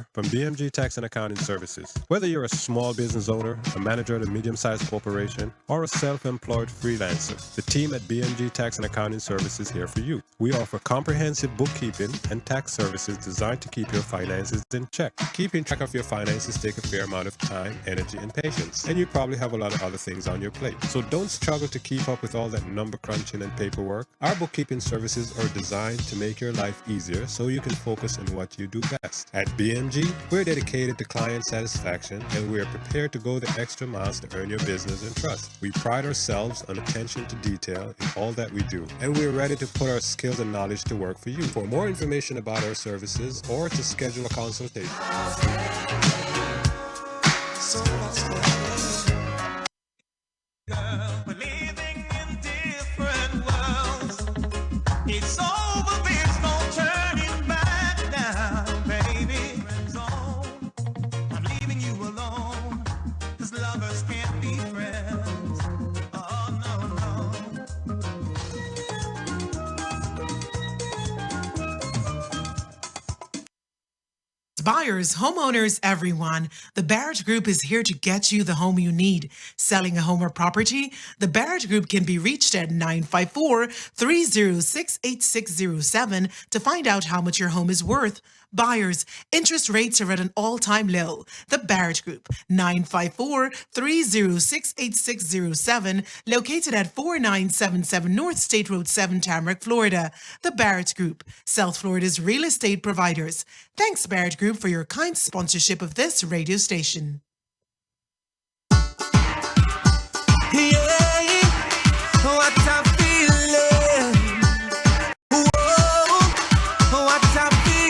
here from BMG Tax and Accounting Services. Whether you're a small business owner, a manager at a medium-sized corporation, or a self-employed freelancer, the team at BMG Tax and Accounting Services is here for you. We offer comprehensive bookkeeping and tax services designed to keep your finances in check. Keeping track of your finances takes a fair amount of time, energy, and patience, and you probably have a lot of other things on your plate. So don't struggle to keep up with all that number crunching and paperwork. Our bookkeeping services are designed to make your life easier so you can focus on what you do best. At BMG, we're dedicated to client satisfaction, and we are prepared to go the extra miles to earn your business and trust. We pride ourselves on attention to detail in all that we do, and we're ready to put our skills and knowledge to work for you. For more information about our services or to schedule a consultation, we're living in different worlds. It's over, there's no turning back now, baby. Friend zone, I'm leaving you alone, 'cause lovers can't be friends. Oh, no, no. Buyers, homeowners, everyone, the Barrett Group is here to get you the home you need. Selling a home or property? The Barrett Group can be reached at 954-306-8607 to find out how much your home is worth. Buyers, interest rates are at an all-time low. The Barrett Group, 954-306-8607, located at 4977 North State Road 7, Tamarack, Florida. The Barrett Group, South Florida's real estate providers. Thanks, Barrett Group, for your kind sponsorship of this radio station. What a feeling. Whoa, what a feeling.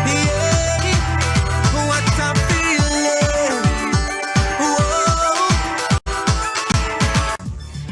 Yeah, what a feeling. Whoa.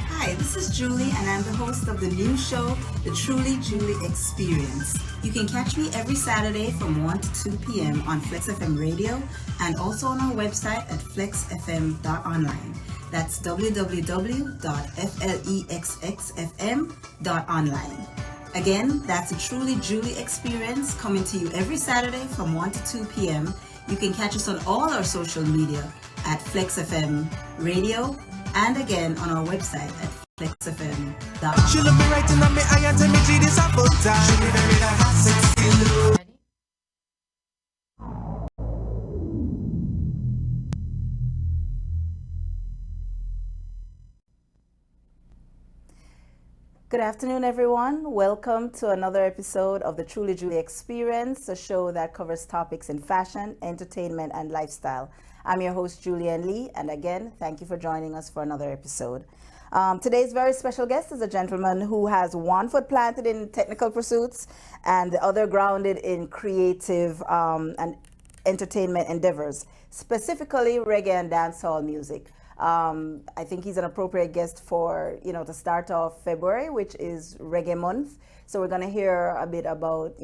Hi, this is Julie, and I'm the host of the new show, The Truly Julie Experience. You can catch me every Saturday from 1 to 2 p.m. on Flex FM Radio and also on our website at flexfm.online. That's www.flexxfm.online. Again, that's a Truly Julie Experience coming to you every Saturday from 1 to 2 p.m. You can catch us on all our social media at Flex FM Radio and again on our website at flexfm.online. She look me right in my eye and tell me she this about time. She be very hot, sexy look. Good afternoon, everyone. Welcome to another episode of the Truly Julie Experience, a show that covers topics in fashion, entertainment, and lifestyle. I'm your host, Julianne Lee, and again, thank you for joining us for another episode. Today's very special guest is a gentleman who has one foot planted in technical pursuits and the other grounded in creative and entertainment endeavors, specifically reggae and dancehall music. I think he's an appropriate guest for, to start off February, which is Reggae Month. So we're going to hear a bit about,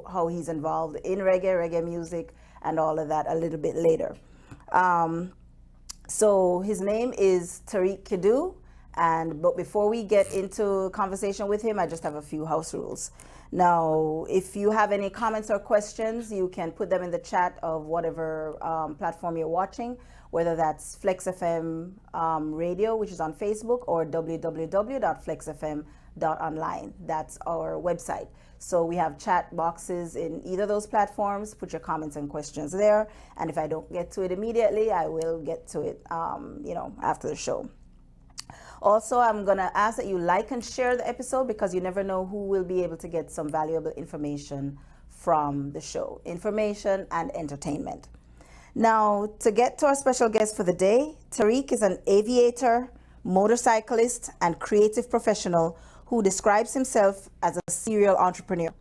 how he's involved in reggae music and all of that a little bit later. So his name is Tariq Kidu. But before we get into conversation with him, I just have a few house rules. Now, if you have any comments or questions, you can put them in the chat of whatever platform you're watching, whether that's Flex FM Radio, which is on Facebook, or www.flexfm.online. That's our website. So we have chat boxes in either of those platforms. Put your comments and questions there. And if I don't get to it immediately, I will get to it, after the show. Also, I'm going to ask that you like and share the episode because you never know who will be able to get some valuable information from the show. Information and entertainment. Now, to get to our special guest for the day, Tariq is an aviator, motorcyclist, and creative professional who describes himself as a serial entrepreneur.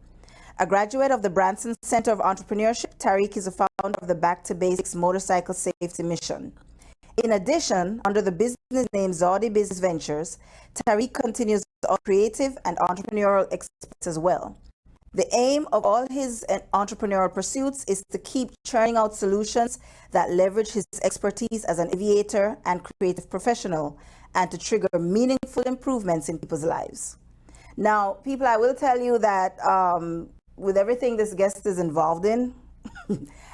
A graduate of the Branson Center of Entrepreneurship, Tariq is a founder of the Back to Basics Motorcycle Safety Mission. In addition, under the business name Zaudi Business Ventures, Tariq continues on creative and entrepreneurial expertise as well. The aim of all his entrepreneurial pursuits is to keep churning out solutions that leverage his expertise as an aviator and creative professional and to trigger meaningful improvements in people's lives. Now, people, I will tell you that with everything this guest is involved in,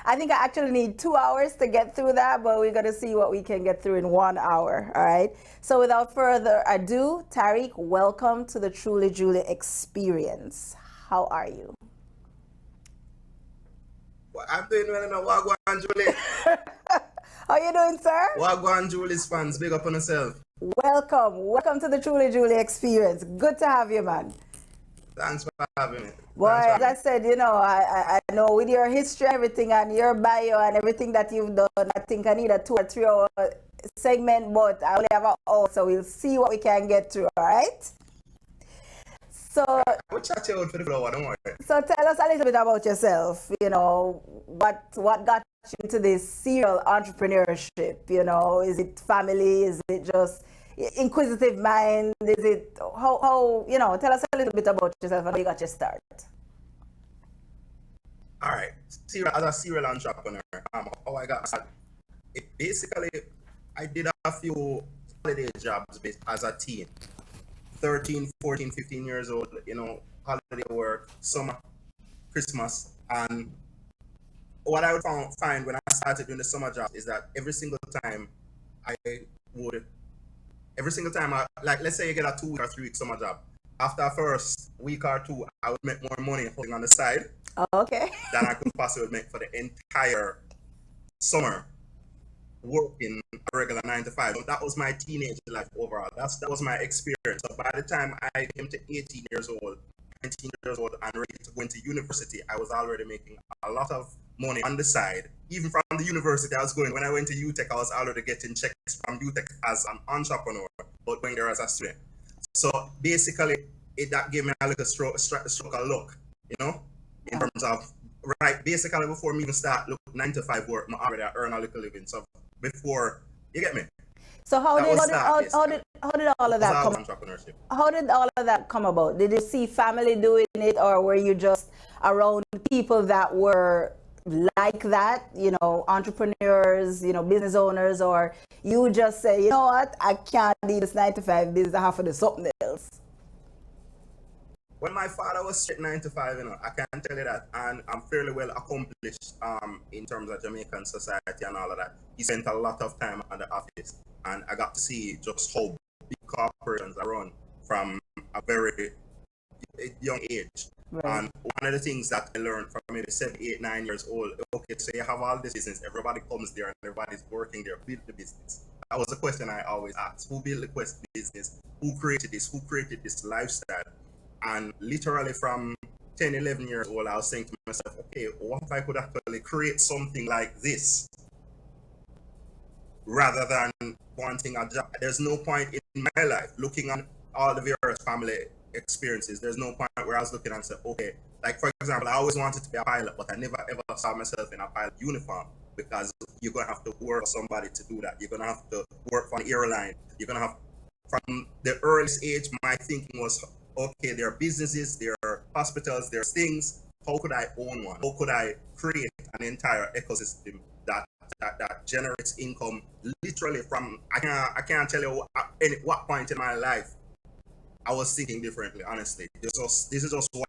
I think I actually need 2 hours to get through that, but we're going to see what we can get through in 1 hour. All right. So without further ado, Tariq, welcome to the Truly Julie experience. How are you? Well, I'm doing well enough. Wagwan Julie. How are you doing, sir? Wagwan Julie's fans, big up on yourself. Welcome to the Truly Julie experience. Good to have you, man. Thanks for having me. Boy, as I said, I know with your history, everything, and your bio and everything that you've done, I think I need a 2 or 3 hour segment, but I only have an hour, so we'll see what we can get through, all right? So, We'll chat you out for the floor, don't worry. so tell us a little bit about yourself. What got you into this serial entrepreneurship? Is it family? Is it just inquisitive mind? Is it how tell us a little bit about yourself and how you got your start. All right. As a serial entrepreneur, how I got started. Basically, I did a few holiday jobs as a teen. 13, 14, 15 years old, holiday work, summer, Christmas. And what I would find when I started doing the summer job is that every single time, like, let's say you get a 2 week or 3 week summer job. After the first week or two, I would make more money holding on the side Okay. than I could possibly make for the entire summer working a regular 9 to 5. So that was my teenage life overall. That was my experience. So by the time I came to 18 years old, 19 years old, and ready to go into university, I was already making a lot of money on the side. Even from the university I was going, when I went to UTech, I was already getting checks from UTech as an entrepreneur, but going there as a student. So basically, that gave me a little stroke of luck, in terms of, right, basically before me even start look 9 to 5 work, I already earn a little living. So before, you get me? So how did all of that come? Entrepreneurship. How did all of that come about? Did you see family doing it, or were you just around people that were like that, entrepreneurs, business owners, or you just say, you know what, I can't do this 9 to 5 business, I have to do something else? When my father was straight 9 to 5, I can tell you that, and I'm fairly well accomplished in terms of Jamaican society and all of that. He spent a lot of time at the office, and I got to see just how big corporations are run from a very young age. Right. And one of the things that I learned from maybe 7, 8, 9 years old, okay, so you have all this business, everybody comes there and everybody's working there, build the business. That was the question I always asked. Who built the business? Who created this? Who created this lifestyle? And literally from 10, 11 years old, I was saying to myself, okay, what if I could actually create something like this rather than wanting a job? There's no point in my life looking at all the various family experiences. There's no point where I was looking and said, okay, like for example, I always wanted to be a pilot, but I never ever saw myself in a pilot uniform, because you're going to have to work for somebody to do that. You're going to have to work for an airline. You're going to have, from the earliest age, my thinking was, okay, there are businesses, there are hospitals, there are things. How could I own one? How could I create an entire ecosystem that generates income literally from, I can't tell you what point in my life I was thinking differently, honestly. This is just what,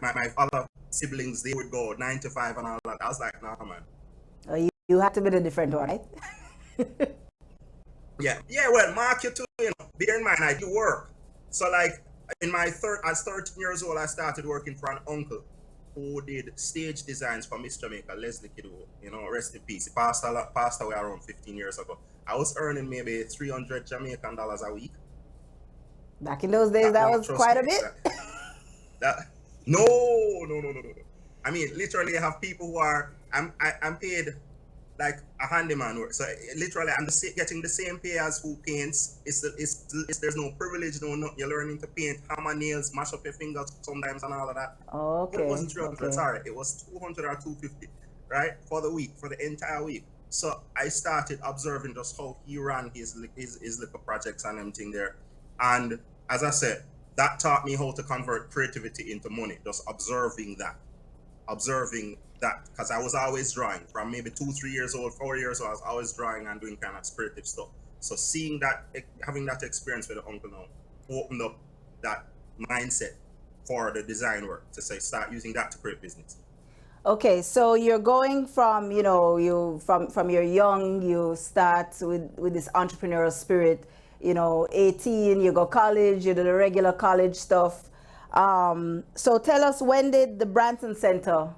my other siblings, they would go 9 to 5 and all that. I was like, nah, man. Oh, you have to be the different one, right? Yeah, well, mark you too, bear in mind, I do work. So like, as 13 years old, I started working for an uncle who did stage designs for Miss Jamaica, Leslie Kiddo, rest in peace. He passed away around 15 years ago. I was earning maybe 300 Jamaican dollars a week. Back in those days, that was quite a bit. No. I mean, literally, I have people who are, I'm paid like a handyman work. So literally, I'm getting the same pay as who paints. There's no privilege, you're learning to paint, hammer nails, mash up your fingers sometimes and all of that. Oh, okay. It wasn't 300, okay. sorry. It was 200 or 250, right? For the entire week. So I started observing just how he ran his little projects and everything there. And as I said, that taught me how to convert creativity into money, just observing that, because I was always drawing from maybe 2, 3 years old, 4 years old. I was always drawing and doing kind of creative stuff. So seeing that, having that experience with the uncle now, opened up that mindset for the design work to say, start using that to create business. Okay, so you're going from, you from you're young, you start with this entrepreneurial spirit, 18, you go college, you do the regular college stuff. So tell us, when did the Branson Center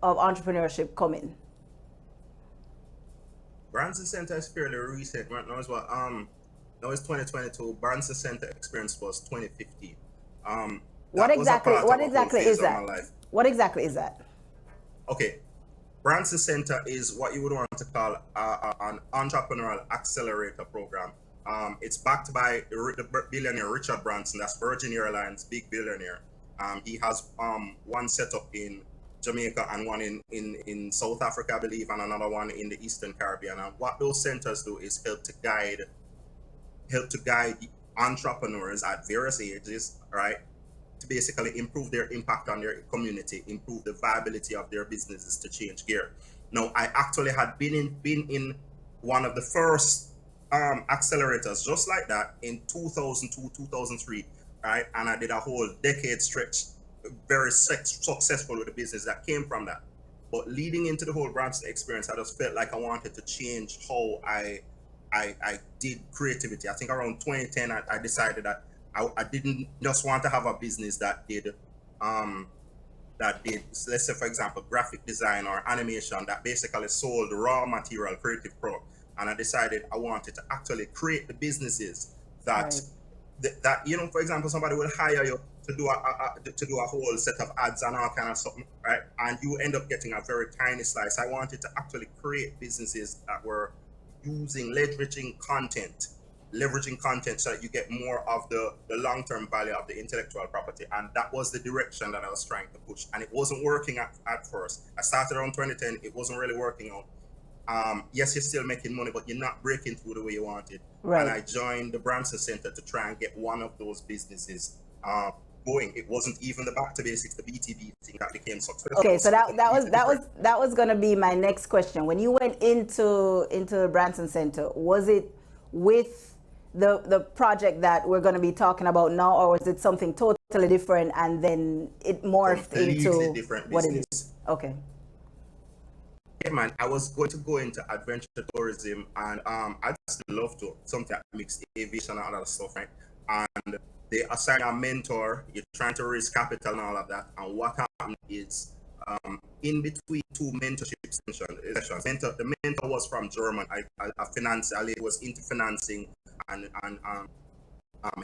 of Entrepreneurship come in? Branson Center is fairly recent. Right now is what now it's 2022. Branson Center experience was 2015. What That was a exactly part what of a whole exactly phase is of my that? life. What exactly is that? Okay, Branson Center is what you would want to call an entrepreneurial accelerator program. It's backed by the billionaire Richard Branson. That's Virgin Airlines, big billionaire. He has one set up in Jamaica and one in South Africa, I believe, and another one in the Eastern Caribbean. And what those centers do is help to guide entrepreneurs at various ages, right, to basically improve their impact on their community, improve the viability of their businesses to change gear. Now, I actually had been in one of the first accelerators just like that in 2002, 2003, right? And I did a whole decade stretch, very successful with the business that came from that. But leading into the whole Brampton experience, I just felt like I wanted to change how I did creativity. I think around 2010, I decided that I didn't just want to have a business um, that did, let's say, for example, graphic design or animation that basically sold raw material, creative product. And I decided I wanted to actually create the businesses that Right. for example, somebody will hire you to do to do a whole set of ads and all kind of something, right? And you end up getting a very tiny slice. I wanted to actually create businesses that were leveraging content so that you get more of the long-term value of the intellectual property. And that was the direction that I was trying to push. And it wasn't working at first. I started around 2010, it wasn't really working out. Yes, you're still making money, but you're not breaking through the way you wanted. And Right. I joined the Branson Center to try and get one of those businesses going. It wasn't even the back to basics, the BTB thing that became successful. Okay, so So that was gonna be my next question. When you went into the Branson Center, was it with the project that we're gonna be talking about now, or was it something totally different and then it morphed completely into different what it business. is? Okay. Yeah, man, I was going to go into adventure tourism, and I just love to something that mixed aviation and other stuff, right? And they assign a mentor. You're trying to raise capital and all of that. And what happened is, in between two mentorship sessions, the mentor was from Germany. A lady was into financing and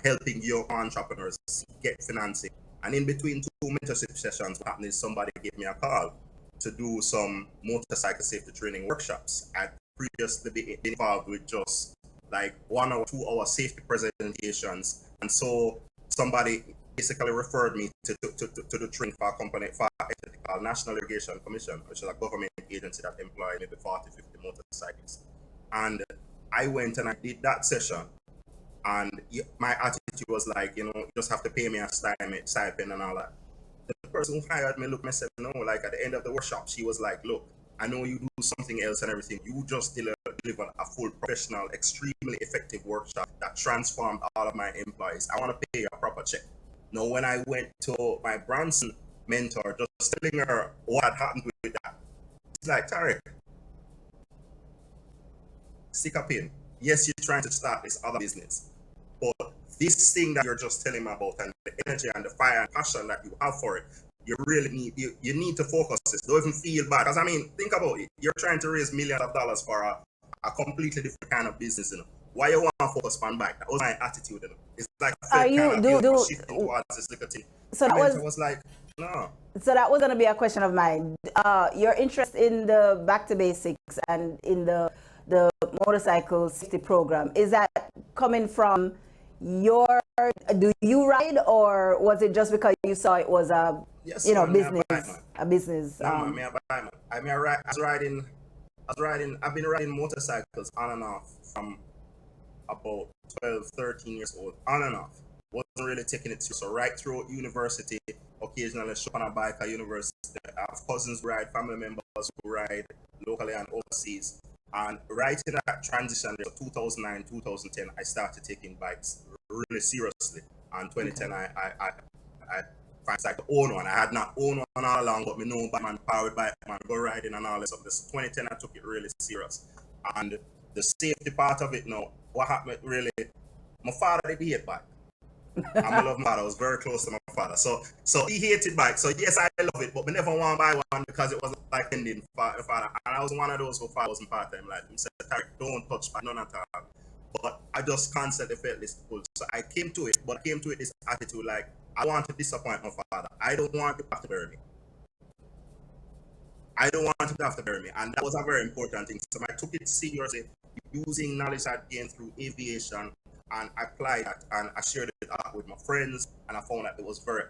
helping young entrepreneurs get financing. And in between two mentorship sessions, what happened is somebody gave me a call to do some motorcycle safety training workshops. I'd previously been involved with just like 1 or 2 hour safety presentations. And so somebody basically referred me to the training for a company, for a entity called National Irrigation Commission, which is a government agency that employs maybe 40, 50 motorcyclists. And I went and I did that session. And my attitude was like, you just have to pay me a stipend and all that. The person who hired me looked at me and said, no, like at the end of the workshop, she was like, look, I know you do something else and everything. You just delivered a full professional, extremely effective workshop that transformed all of my employees. I want to pay you a proper check. Now, when I went to my Branson mentor, just telling her what had happened with that, it's like, Tarek, stick a pin. Yes, you're trying to start this other business, but this thing that you're just telling me about and the energy and the fire and passion that you have for it, you really you need to focus this. Don't even feel bad. Because I mean, think about it. You're trying to raise millions of dollars for a completely different kind of business, Why you want to focus on back? That was my attitude, It's like Are you do shifting towards this little thing. so I that mean, I was was like, no. so that was gonna be a question of mine. Your interest in the back to basics and in the motorcycle safety program, is that coming from do you ride, or was it just because you saw it was a Yes, man, business No, man, me a buy, man. I've been riding motorcycles on and off from about 12, 13 years old, on and off. Wasn't really taking it serious. So right through university, occasionally shop on a bike at university. I have cousins who ride, family members who ride locally and overseas. And right in that transition, 2009, 2010, I started taking bikes really seriously. And 2010, I It's like to own one. I had not owned one all along, but me know bike man, powered bike man, go riding and all this stuff. This 2010, I took it really serious. And the safety part of it now, what happened really, my father did hate bike. And I love my father. I was very close to my father. So he hated bike. So yes, I love it, but we never want to buy one because it was like ending for the father. And I was one of those who father wasn't part-time. Like he said, don't touch bike, none at all. But I just constantly felt this pull. So I came to it, but I came to it this attitude like, I want to disappoint my father. I don't want to have to bury me. I don't want to have to bury me. And that was a very important thing. So I took it seriously, using knowledge I gained through aviation, and I applied that, and I shared it out with my friends, and I found that it was very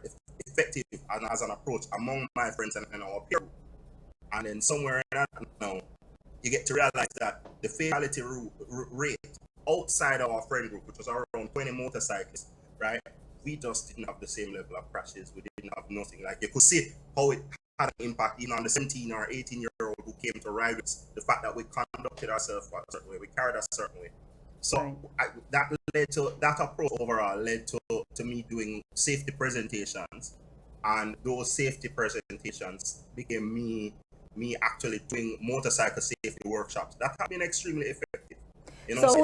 effective as an approach among my friends and our peer group. And then somewhere in that, you get to realize that the fatality rate outside our friend group, which was around 20 motorcyclists, right? We just didn't have the same level of crashes. We didn't have nothing. Like you could see how it had an impact even on the 17 or 18-year-old who came to ride with us. The fact that we conducted ourselves a certain way, we carried a certain way. So right. That approach overall led to me doing safety presentations, and those safety presentations became me actually doing motorcycle safety workshops. That have been extremely effective. So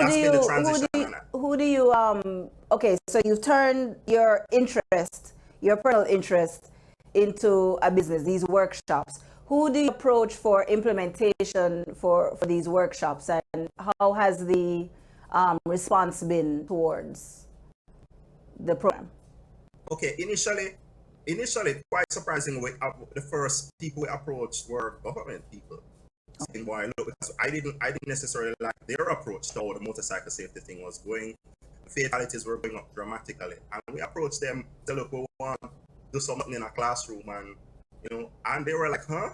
okay, so you've turned your personal interest into a business, these workshops. Who do you approach for implementation for these workshops, and how has the response been towards the program? Okay, initially, quite surprisingly, the first people we approached were government people. Because I didn't necessarily like their approach to how the motorcycle safety thing was going. Fatalities were going up dramatically, and we approached them to look, we want to do something in a classroom, and they were like, huh?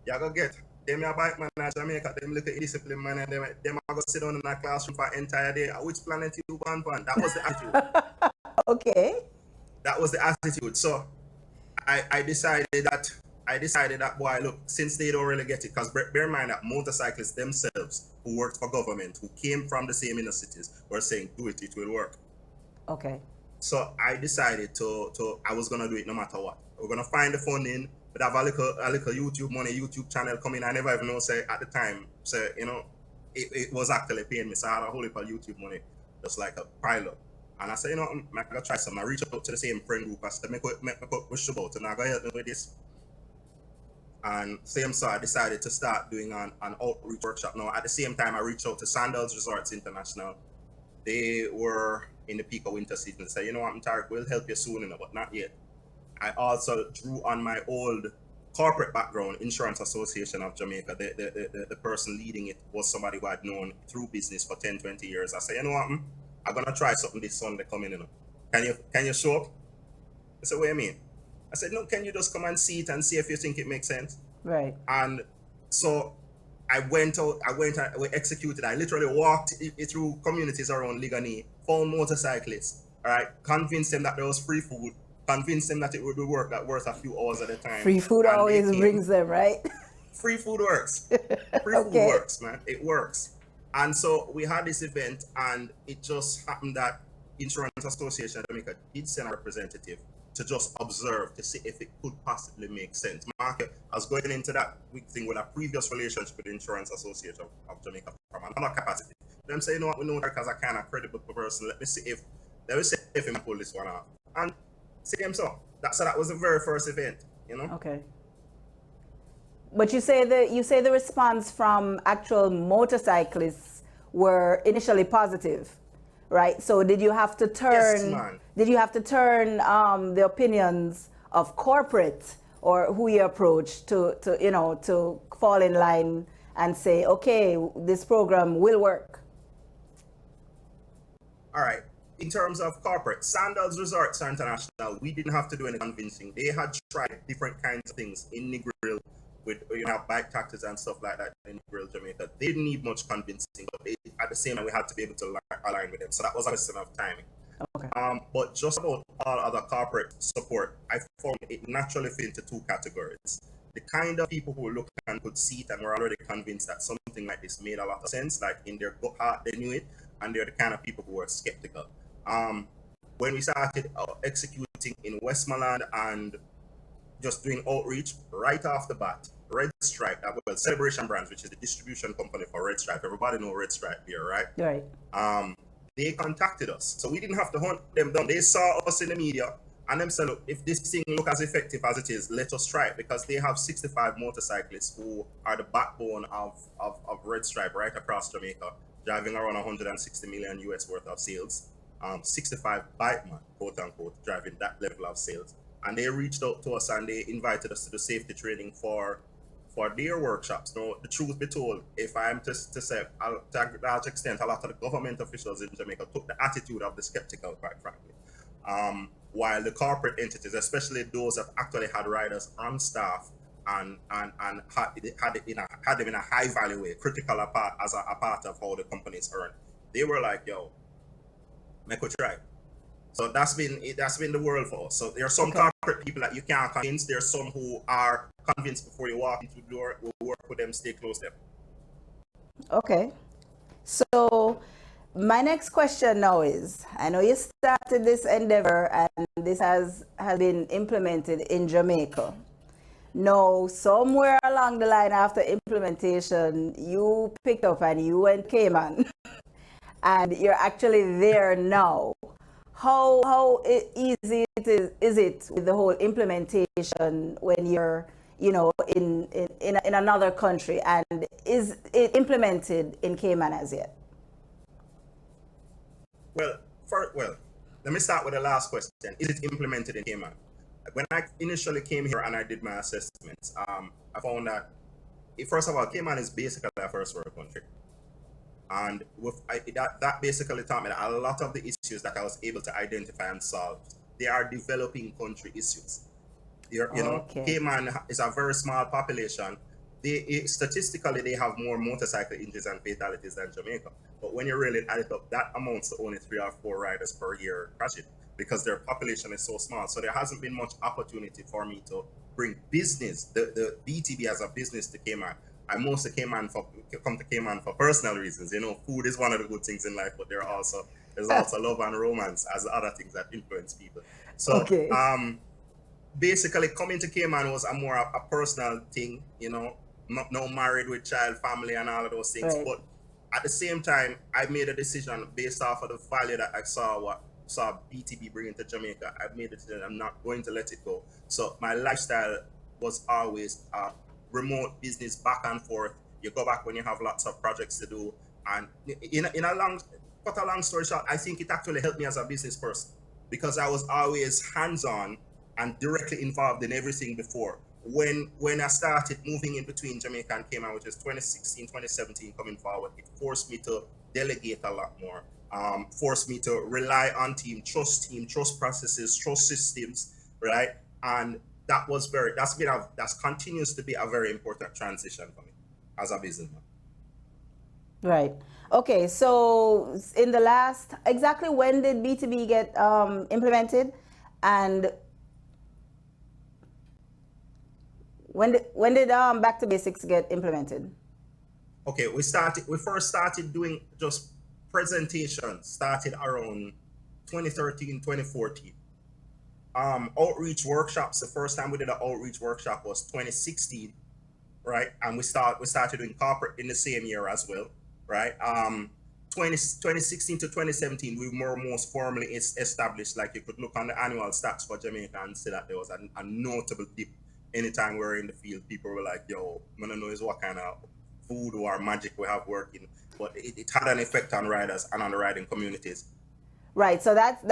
You go get them a bike man in Jamaica, them look at discipline man, and them are go sit down in a classroom for an entire day. Which planet you born on? That was the attitude. Okay. That was the attitude. So I decided that, boy, look, since they don't really get it, because bear in mind that motorcyclists themselves who worked for government, who came from the same inner cities, were saying, do it, it will work. Okay. So I decided I was going to do it no matter what. We're going to find the funding, but have a little YouTube channel coming. I never even know, say, at the time, say, it was actually paying me. So I had a whole heap of YouTube money, just like a pilot. And I said, I'm going to try something. I reached out to the same friend group. I said, make me push about, and I'm going to help me with this. And so I decided to start doing an outreach workshop. Now, at the same time, I reached out to Sandals Resorts International. They were in the peak of winter season. They said, what, Tarek, we'll help you soon, but not yet. I also drew on my old corporate background, Insurance Association of Jamaica. The person leading it was somebody who I'd known through business for 10, 20 years. I said, what, I'm going to try something this Sunday coming, Can you show up? I said, what do you mean? I said, no, can you just come and see it and see if you think it makes sense? Right. And so I went out, we executed. I literally walked through communities around Ligani, found motorcyclists, all right, convinced them that there was free food, convinced them that it would be work that worth a few hours at a time. Free food always brings them, right? Free food works. Free food works, man. It works. And so we had this event, and it just happened that Insurance Association of Jamaica did send a representative to just observe to see if it could possibly make sense. Mark, I was going into that thing with a previous relationship with the Insurance Association of Jamaica from another capacity. Them say, what, we know that because I kind of credible person. Let me see if we can pull this one off. And same so. That was the very first event, Okay. But you say the response from actual motorcyclists were initially positive, right? So did you have to turn? Yes, man. Did you have to turn the opinions of corporate or who you approach to fall in line and say, okay, this program will work? All right. In terms of corporate, Sandals Resorts International, we didn't have to do any convincing. They had tried different kinds of things in Negril with bike taxis and stuff like that in Negril, Jamaica. They didn't need much convincing, but at the same time, we had to be able to align with them. So that was a question of timing. Okay. But just about all other corporate support, I found it naturally fit into two categories. The kind of people who look and could see it and were already convinced that something like this made a lot of sense, like in their heart they knew it, and they're the kind of people who were skeptical. When we started executing meeting in Westmoreland and just doing outreach right off the bat. Red Stripe, well, Celebration Brands, which is the distribution company for Red Stripe. Everybody know Red Stripe here, right? Right. They contacted us, so we didn't have to hunt them down. They saw us in the media, and them said, look, if this thing look as effective as it is, let us try it, because they have 65 motorcyclists who are the backbone of Red Stripe right across Jamaica, driving around 160 million US worth of sales. 65 bike man, quote unquote, driving that level of sales. And they reached out to us and they invited us to do safety training for their workshops. Now, the truth be told, if I'm to say, to a large extent, a lot of the government officials in Jamaica took the attitude of the skeptical, quite frankly. While the corporate entities, especially those that actually had riders on staff and had them in a high value way, critical as a part of how the companies earn, they were like, yo, make a try. So that's been the world for us. So there are some corporate people that you can't convince. There are some who are convinced before you walk into the door. We'll work with them, stay close to them. Okay. So my next question now is, I know you started this endeavor and this has been implemented in Jamaica. Now, somewhere along the line after implementation, you picked up and you went Cayman and you're actually there now. How easy is it with the whole implementation when you're, in another country, and is it implemented in Cayman as yet? Well, let me start with the last question. Is it implemented in Cayman? When I initially came here and I did my assessments, I found that, first of all, Cayman is basically a first world country. And that basically taught me that a lot of the issues that I was able to identify and solve, they are developing country issues. Cayman is a very small population. Statistically, they have more motorcycle injuries and fatalities than Jamaica. But when you really add it up, that amounts to only 3 or 4 riders per year crashing, because their population is so small. So there hasn't been much opportunity for me to bring business, the BTB as a business, to Cayman. I mostly come to Cayman for personal reasons. Food is one of the good things in life, but there's also love and romance as other things that influence people. So basically, coming to Cayman was a personal thing. Not married with child, family, and all of those things. Right. But at the same time, I made a decision based off of the value that I saw BTB bringing to Jamaica. I made a decision I'm not going to let it go. So my lifestyle was always remote business, back and forth. You go back when you have lots of projects to do. And cut a long story short, I think it actually helped me as a business person, because I was always hands-on and directly involved in everything before. When I started moving in between Jamaica and Cayman, which is 2016, 2017 coming forward, it forced me to delegate a lot more, forced me to rely on trust processes, trust systems, right? And that continues to be a very important transition for me as a businessman. Right. Okay, so in the last, exactly when did B2B get implemented, and when did Back to Basics get implemented? Okay, we first started doing just presentations, started around 2013, 2014. Outreach workshops, the first time we did an outreach workshop was 2016, right? And we started doing corporate in the same year as well, right? 2016 to 2017, we were most formally established. Like, you could look on the annual stats for Jamaica and see that there was a notable dip. Anytime we were in the field, people were like, yo, I don't know what kind of food or magic we have working, but it had an effect on riders and on the riding communities. Right. So that's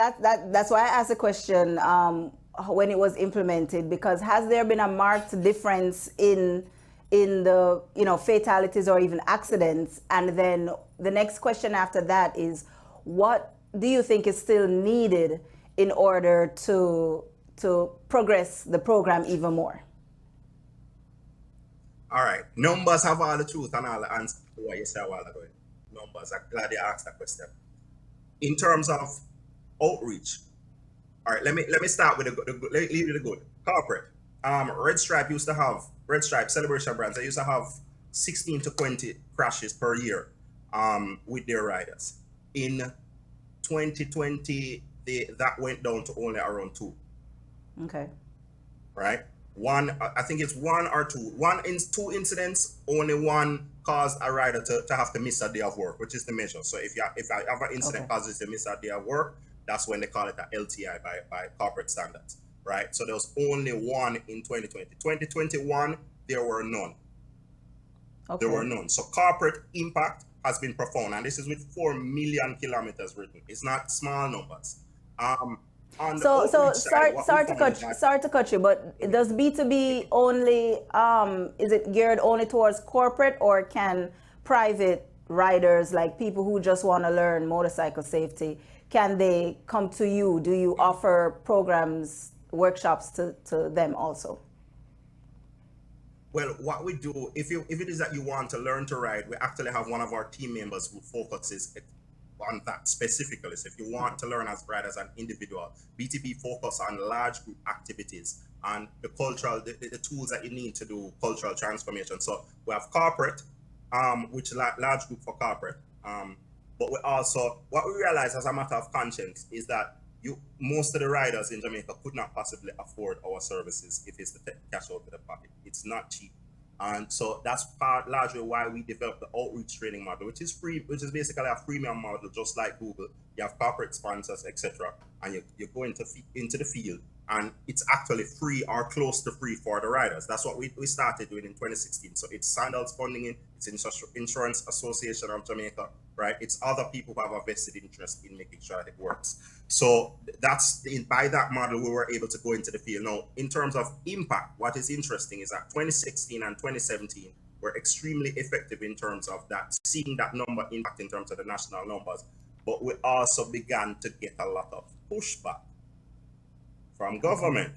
why I asked the question when it was implemented, because has there been a marked difference in the fatalities or even accidents? And then the next question after that is, what do you think is still needed in order to progress the program even more? All right. Numbers have all the truth and all the answers to what you said a while ago. Numbers. I'm glad you asked that question. In terms of outreach, all right, let me start with the good. Corporate. Red Stripe Celebration Brands, they used to have 16 to 20 crashes per year with their riders. In 2020, that went down to only around 2. Okay. right? I think it's one or two. Two incidents, only one caused a rider to have to miss a day of work, which is the measure. So if I have an incident Okay. causes you to miss a day of work, that's when they call it a LTI by corporate standards, right? So there was only one in 2020. 2021, there were none. There were Okay. none. So corporate impact has been profound, and this is with 4 million kilometers written. It's not small numbers. On the outreach side, what we found is that sorry to cut you, but does B2B only is it geared only towards corporate, or can private riders, like people who just want to learn motorcycle safety, can they come to you? Do you offer programs, workshops to them also? well, what we do, if it is that you want to learn to ride, we actually have one of our team members who focuses on that specifically. So if you want to learn as ride as an individual, BTP focus on large group activities and the the tools that you need to do cultural transformation. So we have corporate, which is large group for corporate. But we also, what we realize as a matter of conscience is that most of the riders in Jamaica could not possibly afford our services if it's to take cash out of the pocket. It's not cheap. And so that's largely why we developed the outreach training model, which is free, which is basically a freemium model, just like Google. You have corporate sponsors, etc., and you go into the field, and it's actually free or close to free for the riders. That's what we started doing in 2016. So it's Sandals Funding, it's Insurance Association of Jamaica, right? It's other people who have a vested interest in making sure that it works. So by that model, we were able to go into the field. Now, in terms of impact, what is interesting is that 2016 and 2017 were extremely effective in terms of that, seeing that number impact in terms of the national numbers. But we also began to get a lot of pushback from government.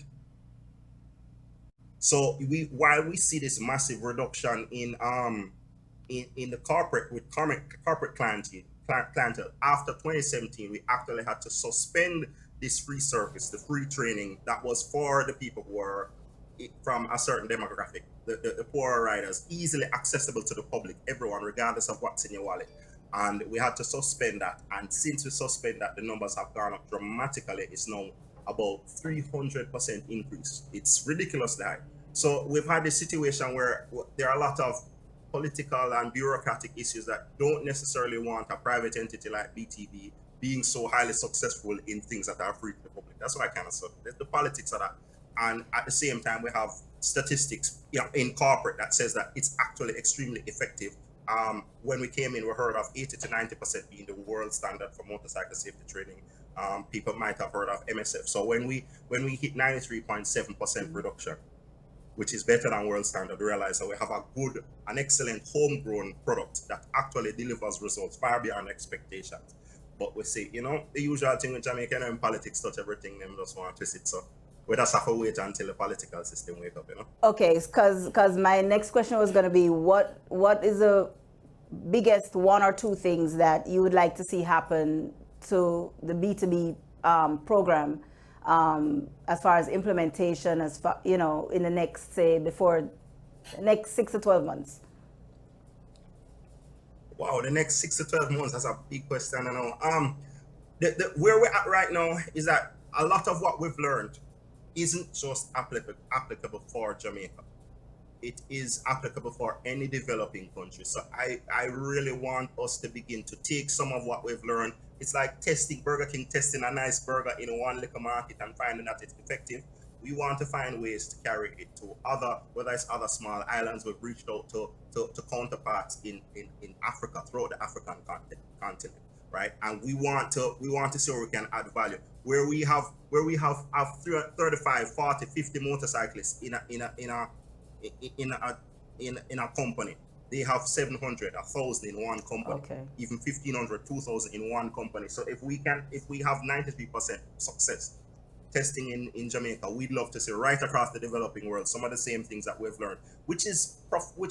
So while we see this massive reduction in the corporate clientele, after 2017, we actually had to suspend this free service, the free training that was for the people who were from a certain demographic, the poorer riders, easily accessible to the public, everyone, regardless of what's in your wallet. And we had to suspend that. And since we suspended that, the numbers have gone up dramatically. It's now about 300% increase. It's ridiculously high. So we've had this situation where there are a lot of political and bureaucratic issues that don't necessarily want a private entity like BTB being so highly successful in things that are free to the public. That's what I kind of saw. There's the politics of that. And at the same time, we have statistics, in corporate that says that it's actually extremely effective. When we came in, we heard of 80 to 90% being the world standard for motorcycle safety training. People might have heard of MSF. So when we hit 93.7% reduction, which is better than world standard, we realize that we have an excellent homegrown product that actually delivers results far beyond expectations. But we say, the usual thing with Jamaican and politics touch everything, them just want to twist it. So we just have to wait until the political system wake up, Okay, because my next question was going to be, what is the biggest one or two things that you would like to see happen to the B2B program, as far as implementation, in the next, say, before the next 6 to 12 months? Wow, the next 6 to 12 months, that's a big question. Where we're at right now is that a lot of what we've learned isn't just applicable for Jamaica. It is applicable for any developing country. So I really want us to begin to take some of what we've learned. It's like Burger King testing a nice burger in one little market and finding that it's effective. We want to find ways to carry it to whether it's other small islands. We've reached out to counterparts in Africa, throughout the African continent, right? And we want to see where we can add value. Where we have 35, 40, 50 motorcyclists in a company, they have 700, 1,000 in one company, Okay. even 1,500, 2,000 in one company. So if we have 93% success testing in Jamaica, we'd love to see right across the developing world some of the same things that we've learned, which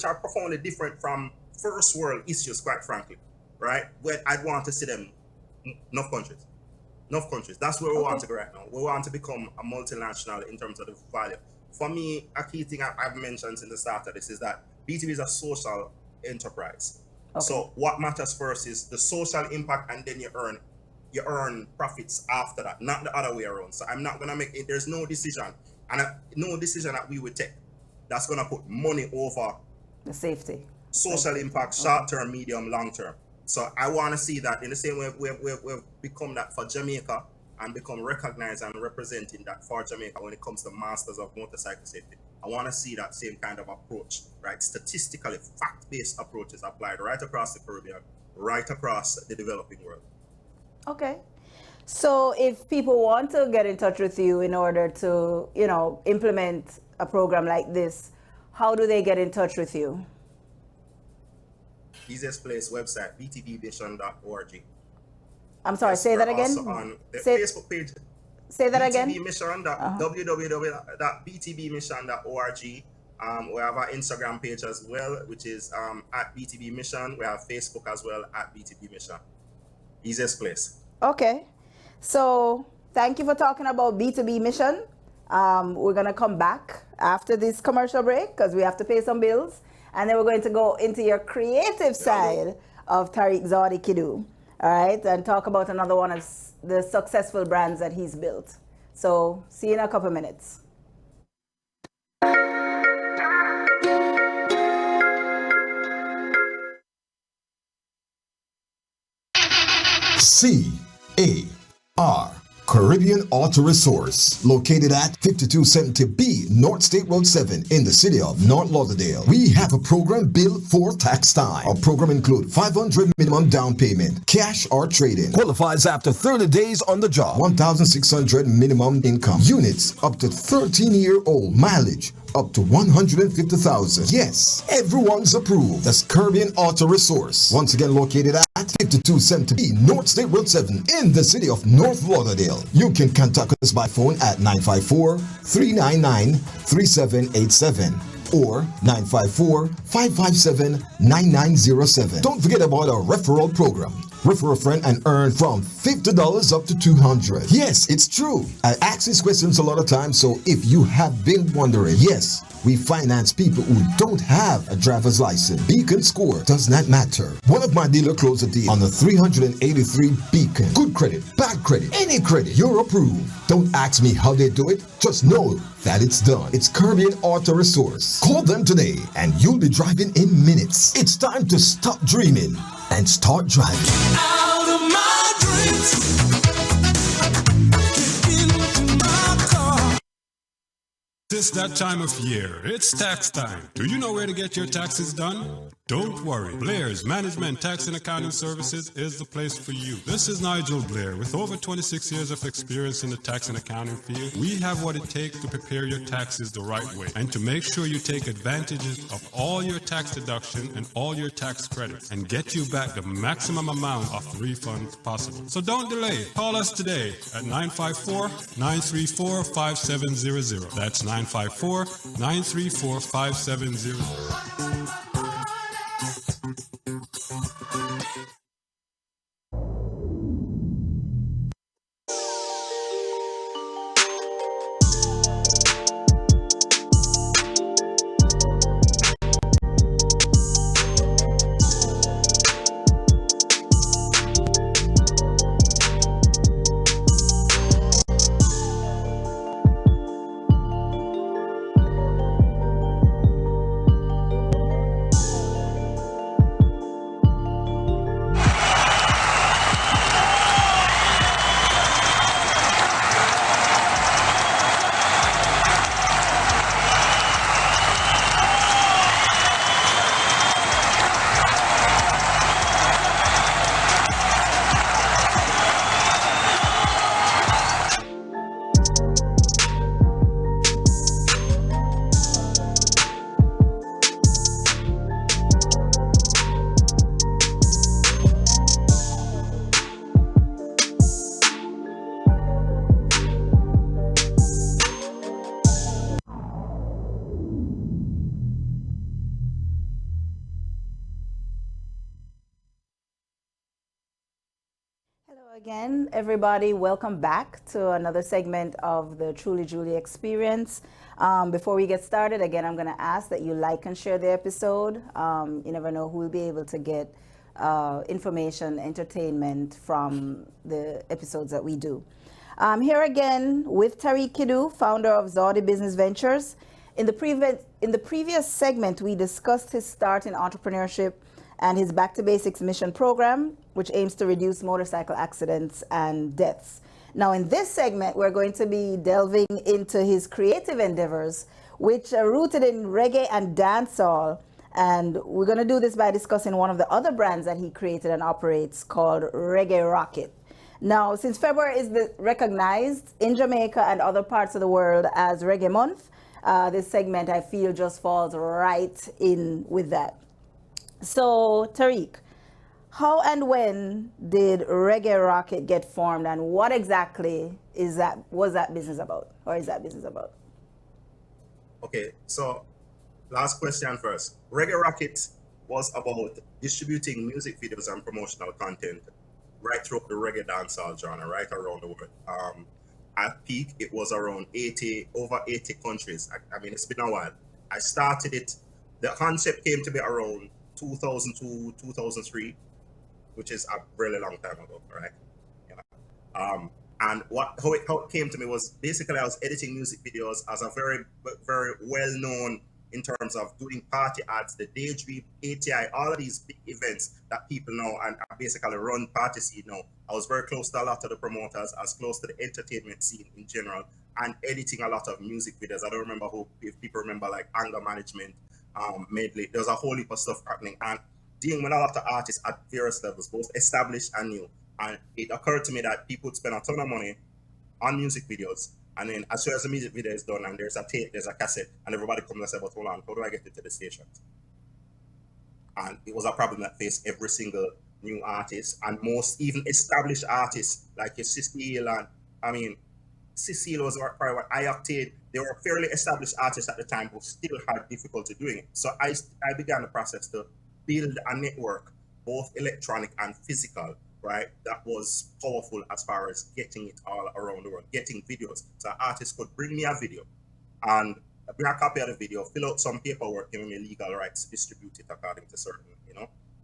are profoundly different from first world issues, quite frankly, right? Where I'd want to see them enough countries. That's where we want to go right now. We want to become a multinational in terms of the value. For me, a key thing I've mentioned in the start of this is that B2B is a social enterprise. Okay. So what matters first is the social impact, and then you earn you earn profits after that, not the other way around. So I'm not gonna make it. There's no decision, and no decision that we would take that's gonna put money over The safety. social impact, short term, medium, long term. So I want to see that in the same way we've become that for Jamaica and become recognized and representing that for Jamaica when it comes to masters of motorcycle safety. I want to see that same kind of approach, right? Statistically fact-based approaches applied right across the Caribbean, right across the developing world. Okay. So if people want to get in touch with you in order to, implement a program like this, how do they get in touch with you? Easiest place, website, btbmission.org. I'm sorry, Yes, say that we're again. also on the Say- Facebook page. Say that again. www.btbmission.org. We have our Instagram page as well, which is at BTB Mission. We have Facebook as well at BTB Mission. Easiest place. Okay. So thank you for talking about B2B Mission. We're going to come back after this commercial break because we have to pay some bills. And then we're going to go into your creative side of Tariq Zawadi Kidu. All right. And talk about another one of the successful brands that he's built. So see you in a couple minutes. CAR Caribbean Auto Resource, located at 5270B North State Road 7 in the city of North Lauderdale. We have a program built for tax time. Our program includes $500 minimum down payment, cash or trade-in. Qualifies after 30 days on the job. $1,600 minimum income. Units up to 13-year-old. Mileage up to 150,000. Yes, everyone's approved. That's Caribbean Auto Resource. Once again located at 5270B North State Road 7 in the city of North Lauderdale. You can contact us by phone at 954-399-3787 or 954-557-9907. Don't forget about our referral program. Refer a friend and earn from $50 up to $200. Yes, it's true. I ask these questions a lot of times, so if you have been wondering, yes, we finance people who don't have a driver's license. Beacon score does not matter. One of my dealer closed a deal on the 383 Beacon. Good credit, bad credit, any credit, you're approved. Don't ask me how they do it. Just know that it's done. It's Caribbean Auto Resource. Call them today and you'll be driving in minutes. It's time to stop dreaming and start driving. Out of my dreams, get into my car. It's that time of year. It's tax time. Do you know where to get your taxes done? Don't worry. Blair's Management Tax and Accounting Services is the place for you. This is Nigel Blair. With over 26 years of experience in the tax and accounting field, we have what it takes to prepare your taxes the right way and to make sure you take advantages of all your tax deduction and all your tax credits and get you back the maximum amount of refunds possible. So don't delay. Call us today at 954-934-5700. That's 954-934-5700. Again, everybody, welcome back to another segment of the Truly Julie Experience. Before we get started, again, I'm going to ask that you like and share the episode. You never know who will be able to get information, entertainment from the episodes that we do. Here again with Tariq Kidu, founder of Zaudi Business Ventures. In the previous segment, we discussed his start in entrepreneurship and his Back to Basics mission program, which aims to reduce motorcycle accidents and deaths. Now, in this segment, we're going to be delving into his creative endeavors, which are rooted in reggae and dancehall. And we're going to do this by discussing one of the other brands that he created and operates called Reggae Rocket. Now, since February is recognized in Jamaica and other parts of the world as Reggae Month, this segment I feel just falls right in with that. So, Tariq, how and when did Reggae Rocket get formed, and what exactly was that business about, or is that business about? Okay, so last question first. Reggae Rocket was about distributing music videos and promotional content right through the reggae dancehall genre, right around the world. At peak, it was around over 80 countries. I mean, it's been a while. I started it. The concept came to be around 2002, 2003, which is a really long time ago, right? And how it came to me was basically I was editing music videos as a very, very well-known in terms of doing party ads, the Daydream, ATI, all of these big events that people know and basically run party scene now. I was very close to a lot of the promoters, as close to the entertainment scene in general, and editing a lot of music videos. I don't remember if people remember like Anger Management, Medley. There's a whole heap of stuff happening, and dealing with a lot of artists at various levels, both established and new. And it occurred to me that people would spend a ton of money on music videos, and then as soon as the music video is done and there's a tape, there's a cassette, and everybody comes and says, but hold on, how do I get it to the stations? And it was a problem that faced every single new artist, and most even established artists like your Cecile, and I mean, Cecile was probably what I Octane. They were fairly established artists at the time who still had difficulty doing it. So I began the process to build a network, both electronic and physical, right? That was powerful as far as getting it all around the world, getting videos. So artists could bring me a video and bring a copy of the video, fill out some paperwork, giving me legal rights to distribute it according to certain,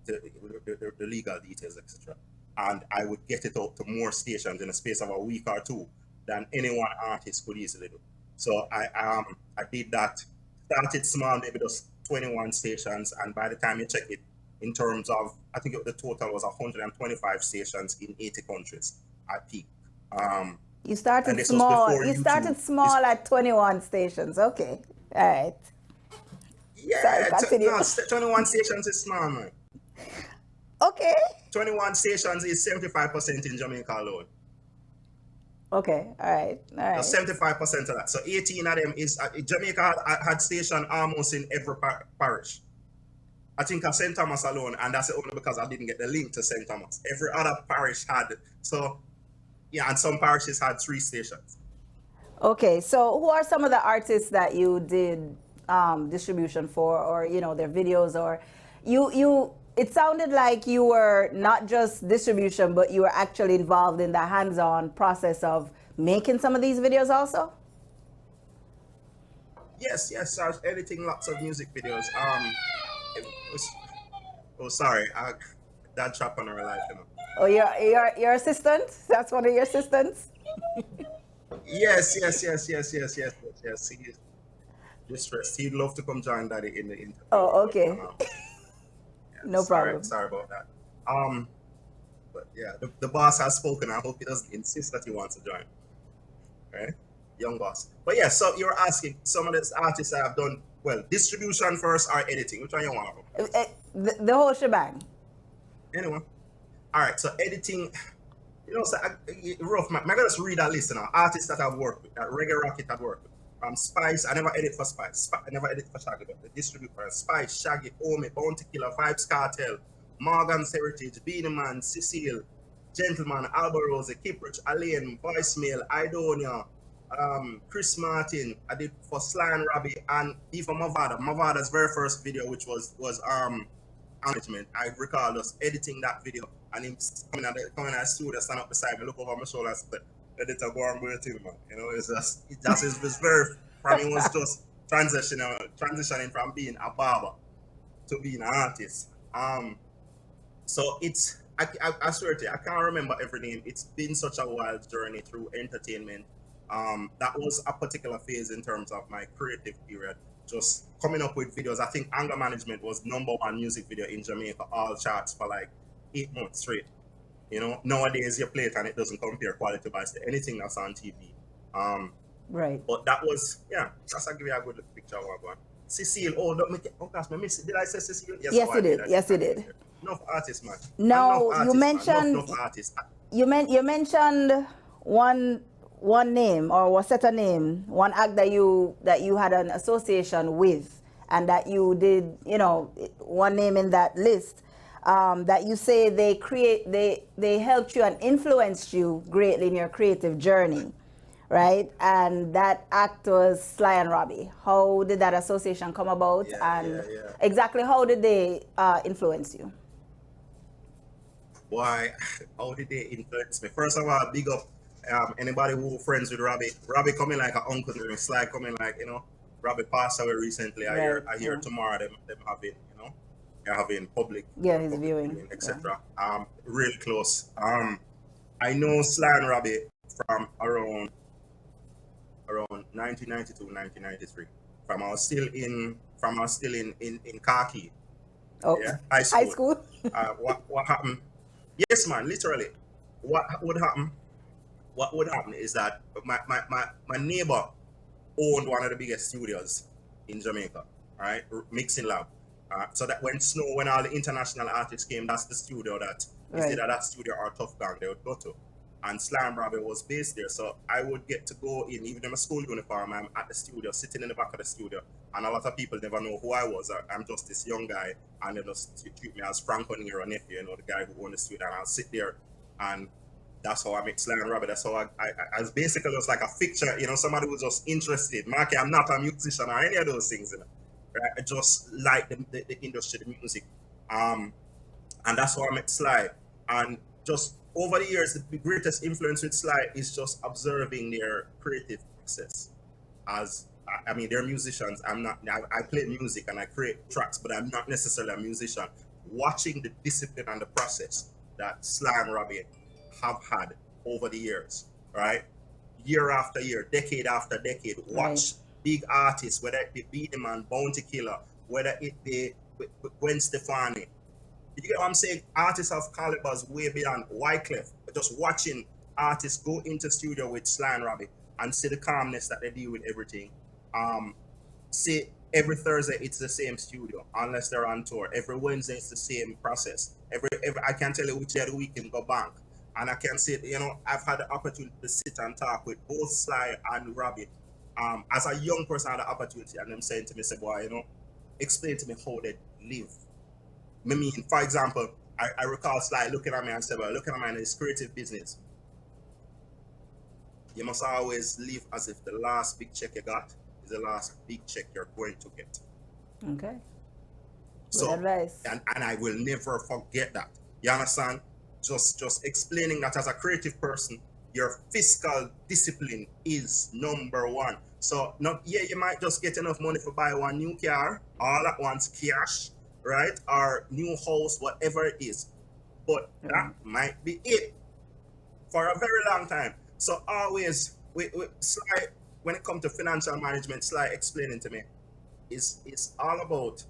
the legal details, etc. And I would get it out to more stations in a space of a week or two than any one artist could easily do. So I did that, started small, maybe just 21 stations, and by the time you check it, in terms of, I think the total was 125 stations in 80 countries at peak. You started small. You started small at 21 stations. Okay, all right. Yeah, no, 21 stations is small, man. Okay. 21 stations is 75% in Jamaica alone. Okay, all right. 75% of that. So 18 of them is Jamaica had station almost in every parish. I think of St. Thomas alone, and that's only because I didn't get the link to St. Thomas. Every other parish had it. So, yeah, and some parishes had 3 stations. Okay, so who are some of the artists that you did distribution for, or their videos, or you? It sounded like you were not just distribution, but you were actually involved in the hands-on process of making some of these videos also? Yes, I was editing lots of music videos. Sorry, that chop on our life, Oh, your assistant? That's one of your assistants? Yes. He is distressed. He'd love to come join Daddy in the interview. Oh, okay. No problem. Sorry about that. But yeah, the boss has spoken. I hope he doesn't insist that he wants to join. Right? Young boss. But yeah, so you were asking some of the artists I have done, well, distribution first or editing. Which one you want? The whole shebang. Anyone? All right, so editing, so rough. I'm going to just read that list now. Artists that I've worked with, that Reggae Rocket I've worked with. Spice, I never edit for Spice. I never edit for Shaggy, but the distributor, Spice, Shaggy, Omi, Bounty Killer, Vibes Cartel, Morgan's Heritage, Beanie Man, Cecile, Gentleman, Alba Kiprich, Alain, Voicemail, Idonia, Chris Martin. I did for Sly and Robbie, and even Mavada. Mavada's very first video, which was management. I recall just editing that video, and him coming at the studio, stand up beside me, look over my shoulder, and say, editor, go and wait in, man. It's very, for me, was just transitioning from being a barber to being an artist. So it's I swear to you, I can't remember every name. It's been such a wild journey through entertainment. That was a particular phase in terms of my creative period. Just coming up with videos. I think Anger Management was #1 music video in Jamaica, all charts for like 8 months straight. You know, nowadays you play it and it doesn't compare quality wise to anything that's on TV. Right. But that was, yeah, that's a give you a good picture of what. Cecile, oh, don't make it. Oh, gosh, I miss it. Did I say Cecile? Yes, Yes, oh, you I did. did. Yes, you did. Enough artists, man. Enough Now you artists, man. mentioned Enough artists. you mentioned one name or what set a name, one act that you had an association with, and that you did, one name in that list, that you say they helped you and influenced you greatly in your creative journey, right? And that act was Sly and Robbie. How did that association come about, and exactly how did they influence you? Why? How did they influence me? First of all, big up anybody who friends with Robbie. Robbie coming like an uncle to me. Sly coming like, Robbie passed away recently. Right. I hear tomorrow them having, they're having public, Yeah, he's public viewing. viewing, etc. Really close. I know Sly and Robbie from around 1992, 1993. From I was still in khaki. Oh, Yeah, high high school. school. What happened? Yes, man, literally. What would happen? What would happen is that my neighbor owned one of the biggest studios in Jamaica, right? Mixing lab. So that when all the international artists came, that's the studio that is Right. either that studio or Tough Gang they would go to. And Slam Robbie was based there. So I would get to go in, even in my school uniform, I'm at the studio, sitting in the back of the studio. And a lot of people never know who I was. I'm just this young guy, and they just treat me as Frank O'Neill, nephew, the guy who owned the studio. And I'll sit there, and that's how I met Sly and Robbie. That's how I was basically just like a fixture, somebody who's just interested. Marky, I'm not a musician or any of those things, Right? I just like the industry, the music. And that's how I met Sly. And just over the years, the greatest influence with Sly is just observing their creative process. I mean, they're musicians. I play music and I create tracks, but I'm not necessarily a musician. Watching the discipline and the process that Sly and Robbie have had over the years, right? Year after year, decade after decade, watch big artists, whether it be Beenie Man, Bounty Killer, whether it be Gwen Stefani. You get what I'm saying? Artists of calibers way beyond Wyclef. Just watching artists go into studio with Sly and Robbie and see the calmness that they deal with everything. See, every Thursday it's the same studio unless they're on tour. Every Wednesday it's the same process. Every I can tell you which day of the week can go bank. And I can say, I've had the opportunity to sit and talk with both Sly and Robbie. As a young person, I had the opportunity, and them saying to me, say, boy, explain to me how they live. I mean, for example, I recall Sly looking at me and said, well, looking at me in this creative business, you must always live as if the last big check you got is the last big check you're going to get. Okay. So, good advice. And I will never forget that. You understand? Just explaining that as a creative person, your fiscal discipline is #1. So, you might just get enough money to buy one new car, all at once, cash, right? Or new house, whatever it is. But that might be it for a very long time. So always, with Sly, when it comes to financial management, Sly explaining to me, it's all about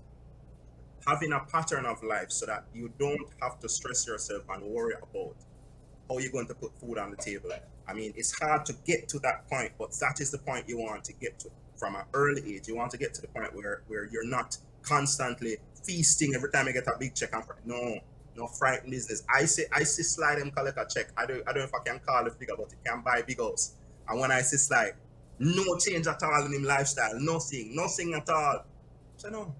having a pattern of life so that you don't have to stress yourself and worry about how you're going to put food on the table. I mean, it's hard to get to that point, but that is the point you want to get to from an early age. You want to get to the point where you're not constantly feasting every time you get a big check. No frightened business. I see Sly them collect a check. I don't know if I can call the figure, but it can buy big house. And when I see Sly, no change at all in him lifestyle, nothing at all. So no,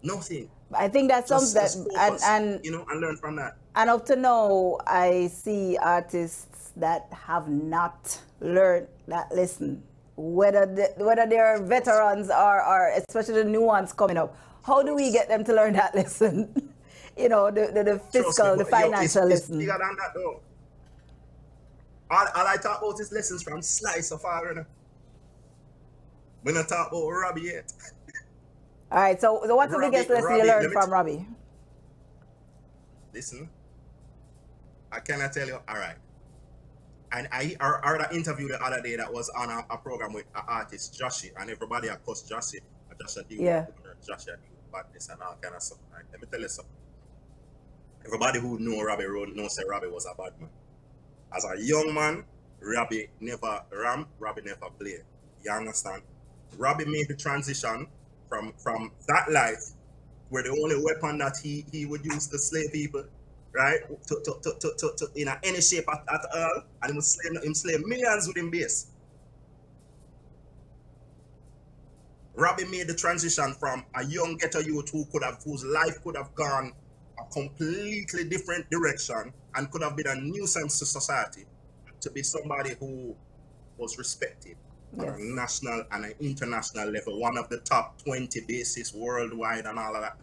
nothing. I think that's something that, focus, and and learn from that. And up to now, I see artists that have not learned that lesson, whether they're veterans or especially the new ones coming up. How do we get them to learn that lesson? The fiscal, the financial lesson. It's bigger than that, though. All I talk about is lessons from Sly so far, When I talk about Robbie yet. All right, so what's the biggest lesson you learned from Robbie? Listen, I cannot tell you. All right. And I heard an interview the other day that was on a program with an artist, Joshi, and everybody accused Joshi. Joshi deal Yeah. with Joshi deal with badness and all kind of stuff. Right? Let me tell you something. Everybody who know Robbie Road knows that Robbie was a bad man. As a young man, Robbie never ram, Robbie never play. You understand? Robbie made the transition from that life where the only weapon that he would use to slay people, right? To in any shape at all, and he would slay millions with him base. Robbie made the transition from a young ghetto youth whose life could have gone a completely different direction and could have been a nuisance to society, to be somebody who was respected on a national and an international level, one of the top 20 bases worldwide and all of that.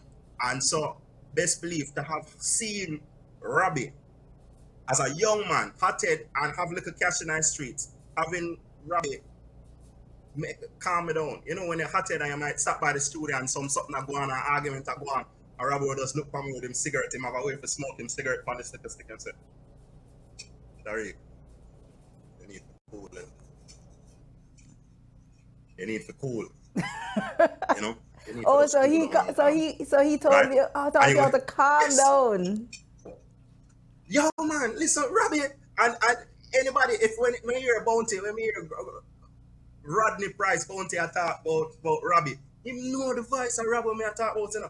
And so, best believe to have seen Robbie as a young man, hot-head and have little cash in the streets, having Robbie calm me down. You know, when you're hot-head and you might stop by the studio and something go on, an argument go on, and Robbie will just look for me with him cigarette, him have a way for smoke him cigarette on the stick and say, sorry, you need to cool it. You need to cool. You know? Oh, so he told right? you, I thought you had to calm down. Yo, man, listen, Robbie, and anybody, when you hear Bounty, when you hear Rodney Price Bounty I talk about Robbie, you know the voice of Robbie me I talk about, you know.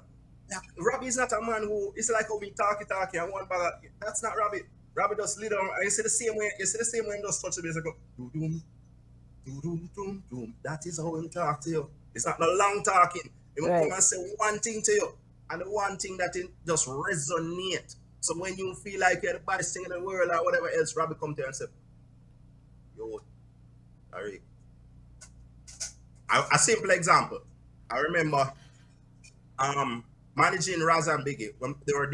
Robbie is not a man who, it's like how we talky and one bag. That's not Robbie. Robbie just lead on, and you see the same way he just touch the base and go, doom, doom, doom, doom. That is how he talk to you. It's not no long talking. He will come and say one thing to you, and the one thing that it just resonate. So when you feel like you're the baddest thing in the world or whatever else, Robbie come to you and say, yo, sorry. A simple example. I remember managing Raz and Biggie when they were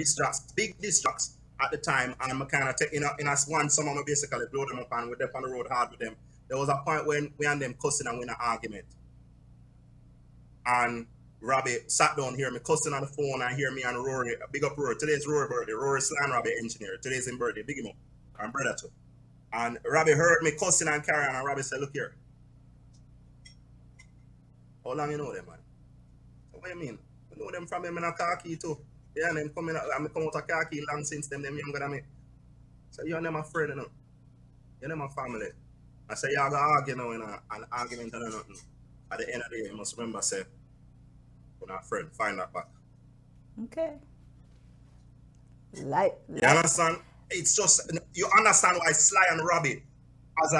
big disc jocks at the time, and I kind of take in a one summer, I basically blow them up and we're on the road hard with them. There was a point when we and them cussing and we in an argument. And Robbie sat down here, me cussing on the phone, and hear me and Rory, big up Rory. Today's Rory birthday. Rory's Slan Robbie engineer. Today's his birthday. Big him up. And brother too. And Robbie heard me cussing and carrying, and Robbie said, look here. How long you know them, man? What do you mean? I know them from them in a khaki too. Yeah, and them coming out, and me come out of khaki long since them younger than me. So you're not my friend, you know. You're not my family. I say, y'all gonna argue now in an argument and nothing. At the end of the day, you must remember, say, we're not friend, find that back. Okay. You understand? It's just, you understand why Sly and Robbie as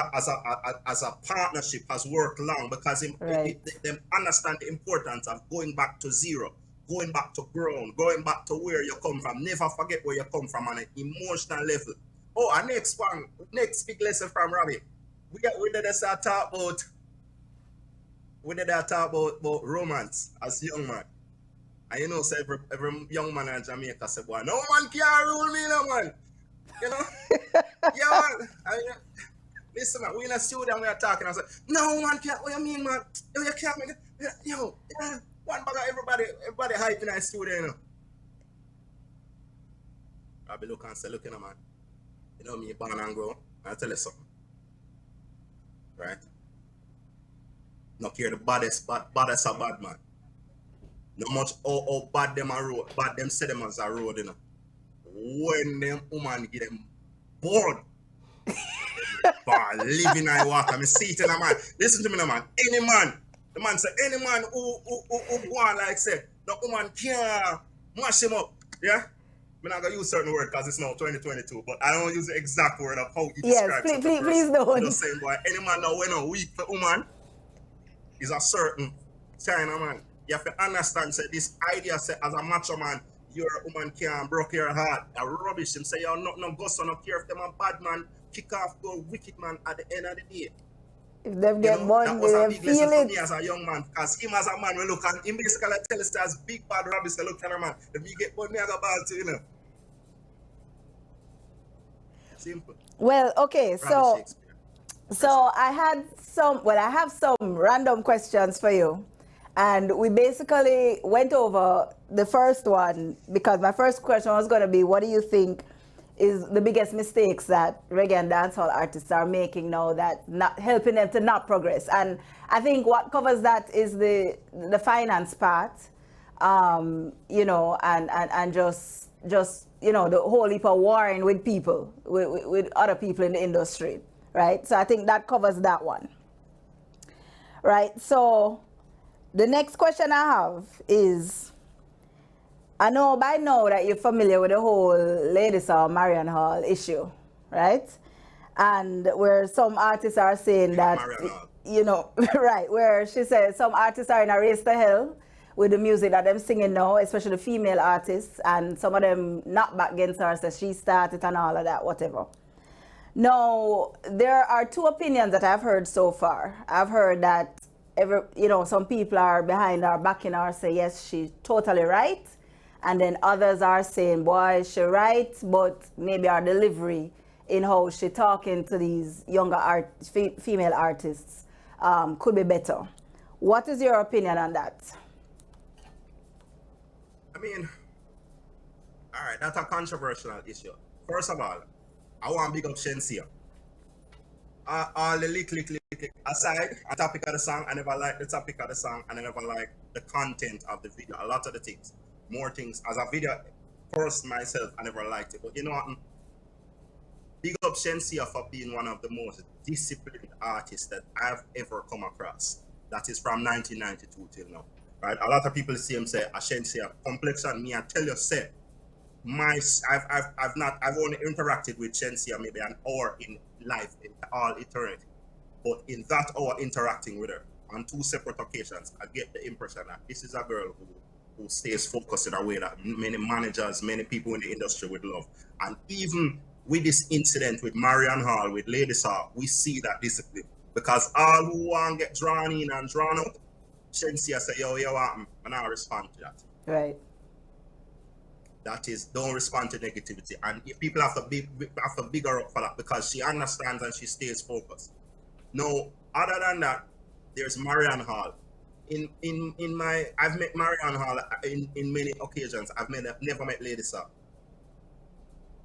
a partnership has worked long, because they understand the importance of going back to zero, going back to ground, going back to where you come from. Never forget where you come from on an emotional level. Oh, and next big lesson from Robbie. We did talk about romance as young man. And you know, so every young man in Jamaica say, boy, no man can rule me, no man. You know? Yeah, man. Listen, man, we in a studio and we are talking. I say, no man can't. What you mean, man? Yo, you can't make it. Yo, yeah, one bag of everybody hype in the studio, you know. I'll be looking and say, look, you know, man. You know me, born and grow. I'll tell you something. Right? Not care the baddest a bad man. No much how bad them a road, bad them say them as a road, you know. When them woman get them bored. Living I walk, I see it in a man. Listen to me, no man. Any man, the man say, any man who go on like say, the woman can't mash him up. Yeah? I'm not gonna use certain word because it's now 2022, but I don't use the exact word of how you describe it. Please don't. I'm just saying, boy, any man now when a weak for woman is a certain kind of man. You have to understand, say, this idea, say, as a macho man, your woman can't broke your heart. That rubbish. Him say, you're not no ghost, no care if them a bad man, kick off the wicked man at the end of the day. If them get money, they feel it. For me as a young man, because him as a man, we look and him basically tell us as big bad rubbish, say, look at a man, if you get money, I got bad too, you know. Simple. Well, okay, so I have some random questions for you. And we basically went over the first one because my first question was going to be, what do you think is the biggest mistakes that reggae and dancehall artists are making now that not helping them to not progress? And I think what covers that is the finance part, you know, and just you know, the whole heap of warring with people, with other people in the industry, right? So I think that covers that one, right? So the next question I have is, I know by now that you're familiar with the whole Ladies or Marian Hall issue, right? And where some artists are saying that, you know, right, where she says some artists are in a race to hell with the music that they're singing now, especially the female artists, and some of them knock back against her, says she started and all of that, whatever. Now, there are two opinions that I've heard so far. I've heard that, you know, some people are behind her, backing her, say, yes, she's totally right. And then others are saying, boy, she right, but maybe our delivery in how she talking to these younger female artists could be better. What is your opinion on that? I mean, all right, that's a controversial issue. First of all, I want to big up Shensia. All the lick aside, a topic of the song, I never liked the topic of the song, and I never liked the content of the video. A lot of the things, more things. As a video, first myself, I never liked it. But you know what? Big up Shensia for being one of the most disciplined artists that I've ever come across. That is from 1992 till now. Right? A lot of people see him say, Shensia, complexion, me, and tell you, say, I've only interacted with Shensia maybe an hour in life, in all eternity. But in that hour interacting with her on two separate occasions, I get the impression that this is a girl who stays focused in a way that many managers, many people in the industry would love. And even with this incident with Marian Hall, with Ladies Hall, we see that discipline. Because all who want to get drawn in and drawn out, Shensia say, yo, I'm not respond to that. Right. That is, don't respond to negativity. And if people have to big her up for that because she understands and she stays focused. No, other than that, there's Marian Hall. I've met Marian Hall in many occasions. Never met Ladies Hall.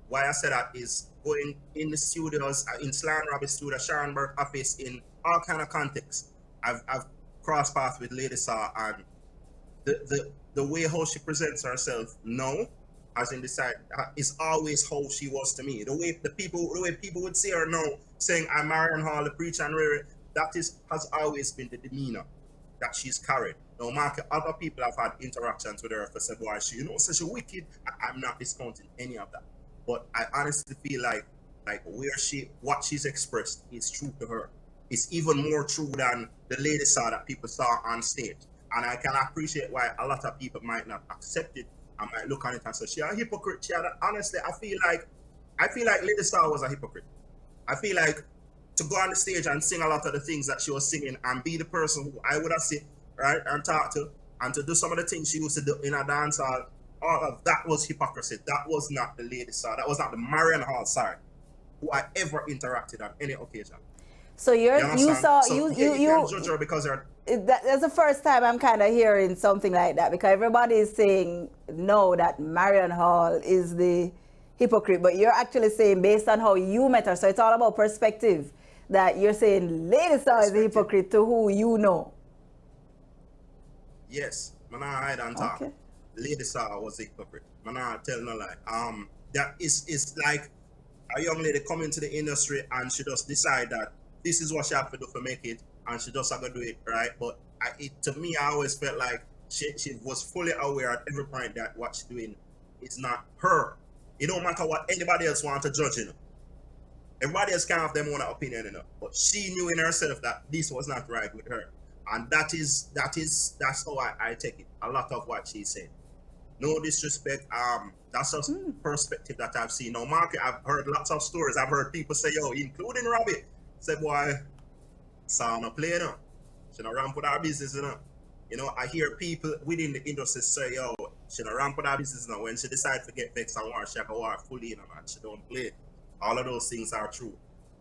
Why I say that is going in the studios, in Slam Rabbit Studio, Sharon Burke office, in all kind of contexts. I've crossed paths with Ladies Hall, and the way how she presents herself now, as in the side, is always how she was to me. The way people would see her now, saying I'm Marian Hall, the preacher and Rary, has always been the demeanor that she's carried. No matter other people have had interactions with her for said, boy, she, you know, such a wicked. I'm not discounting any of that. But I honestly feel like what she's expressed is true to her. It's even more true than the lady saw that people saw on stage. And I can appreciate why a lot of people might not accept it and might look on it and say, she's a hypocrite. Honestly, I feel like Lady Star was a hypocrite. I feel like to go on the stage and sing a lot of the things that she was singing and be the person who I would have seen, right, and talk to, and to do some of the things she used to do in a dance hall, all of that was hypocrisy. That was not the Lady Star. That was not the Marian Hall side who I ever interacted on any occasion. So you can't judge her because that's the first time I'm kind of hearing something like that, because everybody is saying no, that Marian Hall is the hypocrite, but you're actually saying based on how you met her, so it's all about perspective, that you're saying Lady Star is a hypocrite to who you know. Yes, I'm not hide and talk. Okay. Lady Star was a hypocrite. I'm not tell no lie. That is like a young lady come into the industry and she just decide that this is what she have to do to make it, and she just have to do it, right? But to me, I always felt like she was fully aware at every point that what she's doing is not her. It don't matter what anybody else want to judge, you know. Everybody else can have their own opinion, you know. But she knew in herself that this was not right with her. And that's how I take it. A lot of what she said. No disrespect. That's just perspective that I've seen. Now, Mark, I've heard lots of stories. I've heard people say, yo, including Rabbit, say, boy, saw no play, you know. She not ramp with our business, you know. You know, I hear people within the industry say, yo, she not ramp with our business, you know. When she decides to get vexed and war, she go war fully, you know, and she don't play. All of those things are true.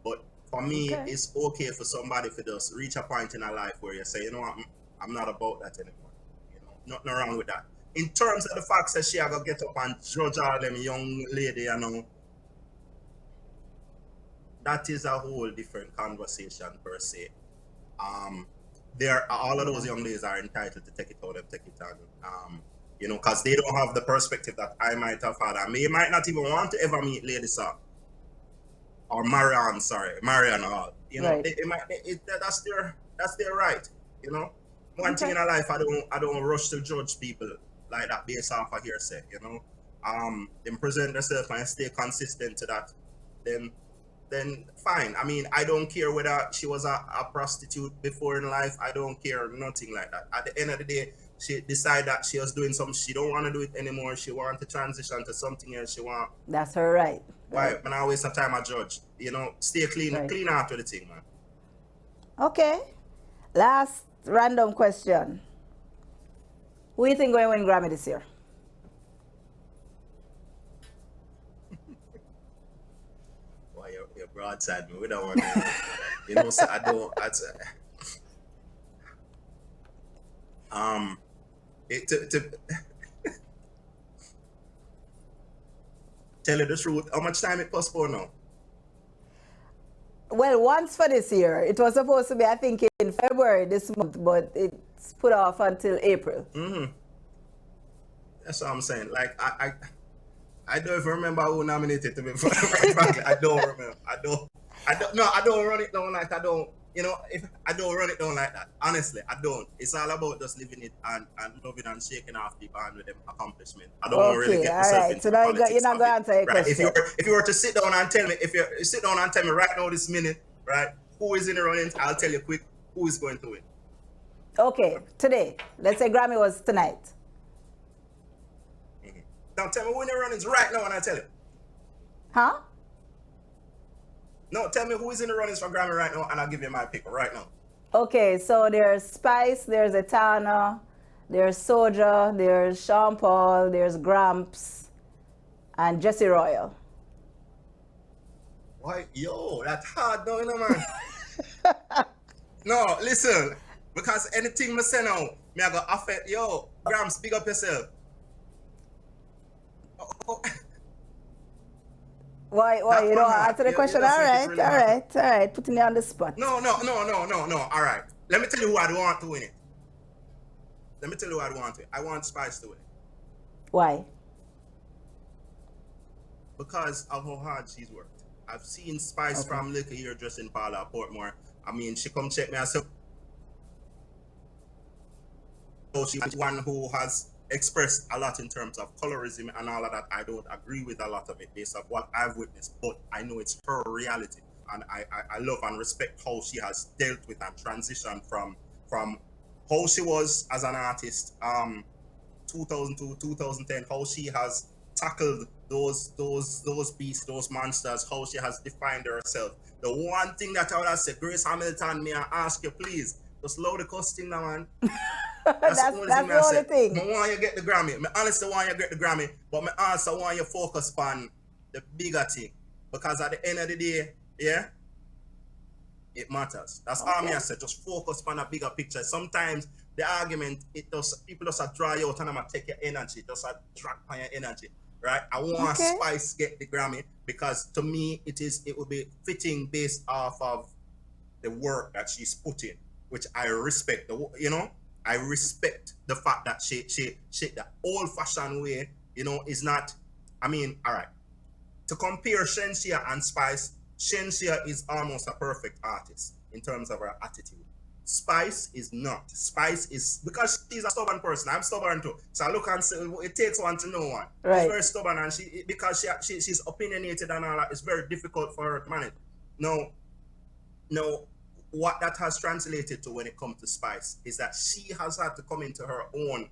But for me, it's okay for somebody to just reach a point in her life where you say, you know what, I'm not about that anymore. You know, nothing wrong with that. In terms of the fact that she a go get up and judge all them young lady, you know, that is a whole different conversation per se. There, all of those young ladies are entitled to take it how they take it, and you know, because they don't have the perspective that I might have had, and they might not even want to ever meet Lady Saw or Marianne Hall. You know, Right. that's their right. You know, one thing in a life, I don't rush to judge people like that based off of hearsay. You know, them present themselves and stay consistent to that, then fine. I mean, I don't care whether she was a prostitute before in life. I don't care, nothing like that. At the end of the day, she decided that she was doing something she don't want to do it anymore. She want to transition to something else. She want. That's her right. Why? When I waste some time, I judge. You know, stay clean, Right. clean after the thing, man. Okay. Last random question. Who you think going to win Grammy this year? Why you're broadside me? We don't want to. You know, so I don't. Tell you the truth, how much time it postponed now? Well, once for this year. It was supposed to be, I think, in February this month, but it's put off until April. That's what I'm saying. Like I don't even remember who nominated to me for the I don't remember. I don't run it down like I don't. You know, if I don't run it down like that, honestly, I don't. It's all about just living it and loving and shaking off people and with them accomplishment. I don't really get myself into So now politics. you're not going to answer your Right? question. If you were to sit down and tell me, right now this minute, right, who is in the running, I'll tell you quick who is going to win. Okay, today. Let's say Grammy was tonight. Now tell me who in the runnings right now and I'll tell you. Huh? No, tell me who is in the runnings for Grammy right now and I'll give you my pick right now. Okay, so there's Spice, there's Etana, there's Soja, there's Sean Paul, there's Gramps, and Jesse Royal. Why? Yo, that's hard though, you know, man. No, listen, because anything I say now, me I go affect, yo, Gramps, big up yourself. Oh. Why you don't answer the question? All right, really putting you on the spot. No. All right. Let me tell you who I want to win it. I want Spice to win it. Why? Because of how hard she's worked. I've seen Spice from Liquor Hairdressing Parlor, Portmore. I mean, she come check me herself. So she's one who has expressed a lot in terms of colorism and all of that. I don't agree with a lot of it based on what I've witnessed, but I know it's her reality. And I love and respect how she has dealt with and transitioned from how she was as an artist, 2002, 2010, how she has tackled those beasts, those monsters, how she has defined herself. The one thing that I would have said, Grace Hamilton, may I ask you, please, just load the costume now, man. That's the only thing. I want you to get the Grammy. I honestly want you to get the Grammy, but I also want you to focus on the bigger thing. Because at the end of the day, yeah, it matters. That's all me I said. Just focus on a bigger picture. Sometimes the argument, people just draw you out and I'm gonna take your energy, just drag on your energy. Right? I want Spice get the Grammy because to me it would be fitting based off of the work that she's put in, which I respect. I respect the fact that she the old-fashioned way, is not. I mean, all right. To compare Shensia and Spice, Shensia is almost a perfect artist in terms of her attitude. Spice is not. Spice is, because she's a stubborn person. I'm stubborn too. So I look and say, it takes one to know one. Right. She's very stubborn, and she's opinionated and all that. It's very difficult for her to manage. No, what that has translated to when it comes to Spice is that she has had to come into her own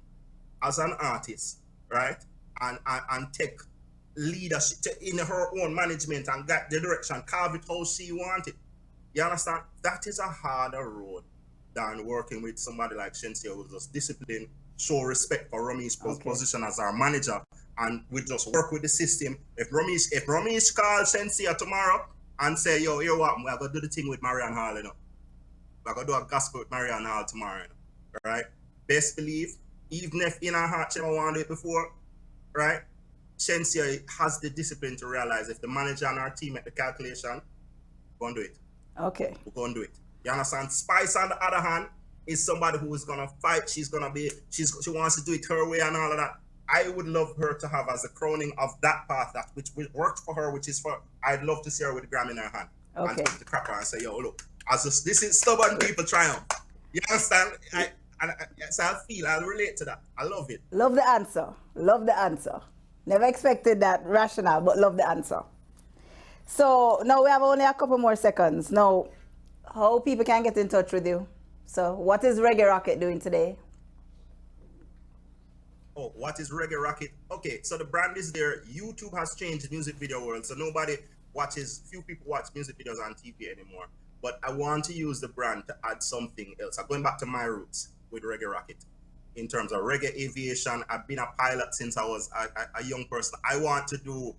as an artist, right? And take leadership in her own management and get the direction, carve it how she wanted. You understand? That is a harder road than working with somebody like Shensia, who's just disciplined, show respect for Romy's position as our manager, and we just work with the system. If Romy's calls Shensia tomorrow and say, yo, what, we're gonna do the thing with Marianne Hall, we're gonna do a gospel with Marianne Hall tomorrow, right? Best believe, even if in her heart she don't want to do it before, right? Shensia has the discipline to realize if the manager and her team make the calculation, go and do it. Okay. We're going to do it. You understand? Spice, on the other hand, is somebody who is gonna fight. She wants to do it her way and all of that. I would love her to have as a crowning of that path that which worked for her, which is for I'd love to see her with the gram in her hand. Okay. And take the crapper and say, yo, look, this is stubborn people triumph. You understand? So I'll relate to that. I love it. Love the answer. Love the answer. Never expected that rationale, but love the answer. So now we have only a couple more seconds. Now, how people can get in touch with you? So what is Reggae Rocket doing today? Oh, what is Reggae Rocket? Okay, so the brand is there. YouTube has changed the music video world, so few people watch music videos on TV anymore. But I want to use the brand to add something else. I'm going back to my roots with Reggae Rocket. In terms of reggae aviation, I've been a pilot since I was a young person. I want to do,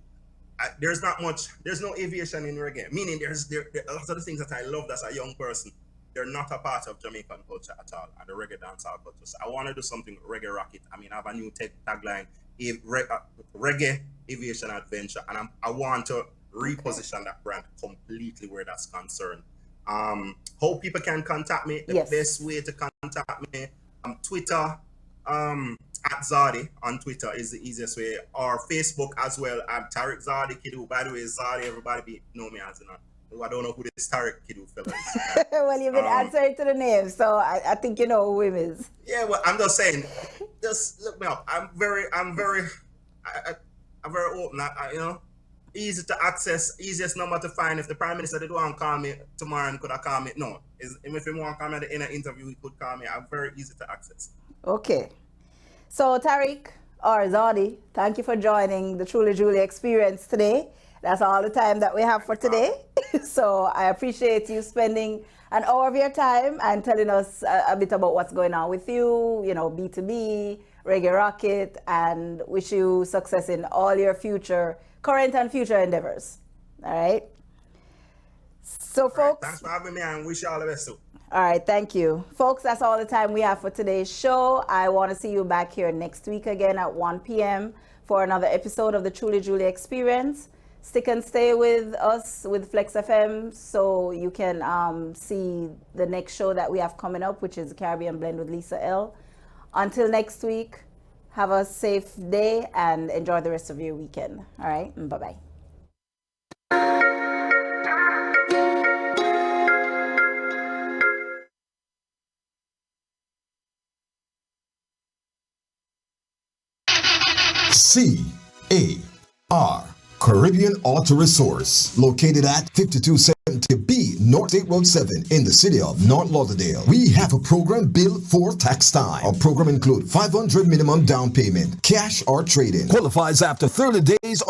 there's no aviation in reggae, meaning there's lots of the things that I loved as a young person. They're not a part of Jamaican culture at all, and the reggae dancehall culture. So I want to do something Reggae Rocket. I mean, I have a new tagline, Reggae Aviation Adventure, and I want to reposition that brand completely where that's concerned. How people can contact me, the best way to contact me, Twitter, at Zadi on Twitter is the easiest way, or Facebook as well. I'm Tariq Zadi Kidu. By the way, Zadi, everybody know me as, I don't know who this Tariq Kidu fella is. Well, you've been answering to the name, so I think you know who him is. Yeah, well, I'm just saying, just look me up. I'm very open. Easy to access, easiest number to find. If the Prime Minister did want to call me tomorrow, could I call me? No. If he want to call me at the end of the interview, he could call me. I'm very easy to access. Okay. So Tariq or Zadi, thank you for joining the Truly Julie Experience today. That's all the time that we have for today. So I appreciate you spending an hour of your time and telling us a bit about what's going on with you, B2B, Reggae Rocket, and wish you success in all your current and future endeavors. All right? So folks. Thanks for having me and wish you all the best too. All right, thank you. Folks, that's all the time we have for today's show. I want to see you back here next week again at 1 p.m. for another episode of the Truly Julie Experience. Stick and stay with us with Flex FM so you can see the next show that we have coming up, which is Caribbean Blend with Lisa L. Until next week, have a safe day and enjoy the rest of your weekend. All right, bye-bye. CAR, Caribbean Auto Resource, located at 5270B North State Road 7 in the city of North Lauderdale. We have a program built for tax time. Our program includes $500 minimum down payment, cash or trade-in. Qualifies after 30 days or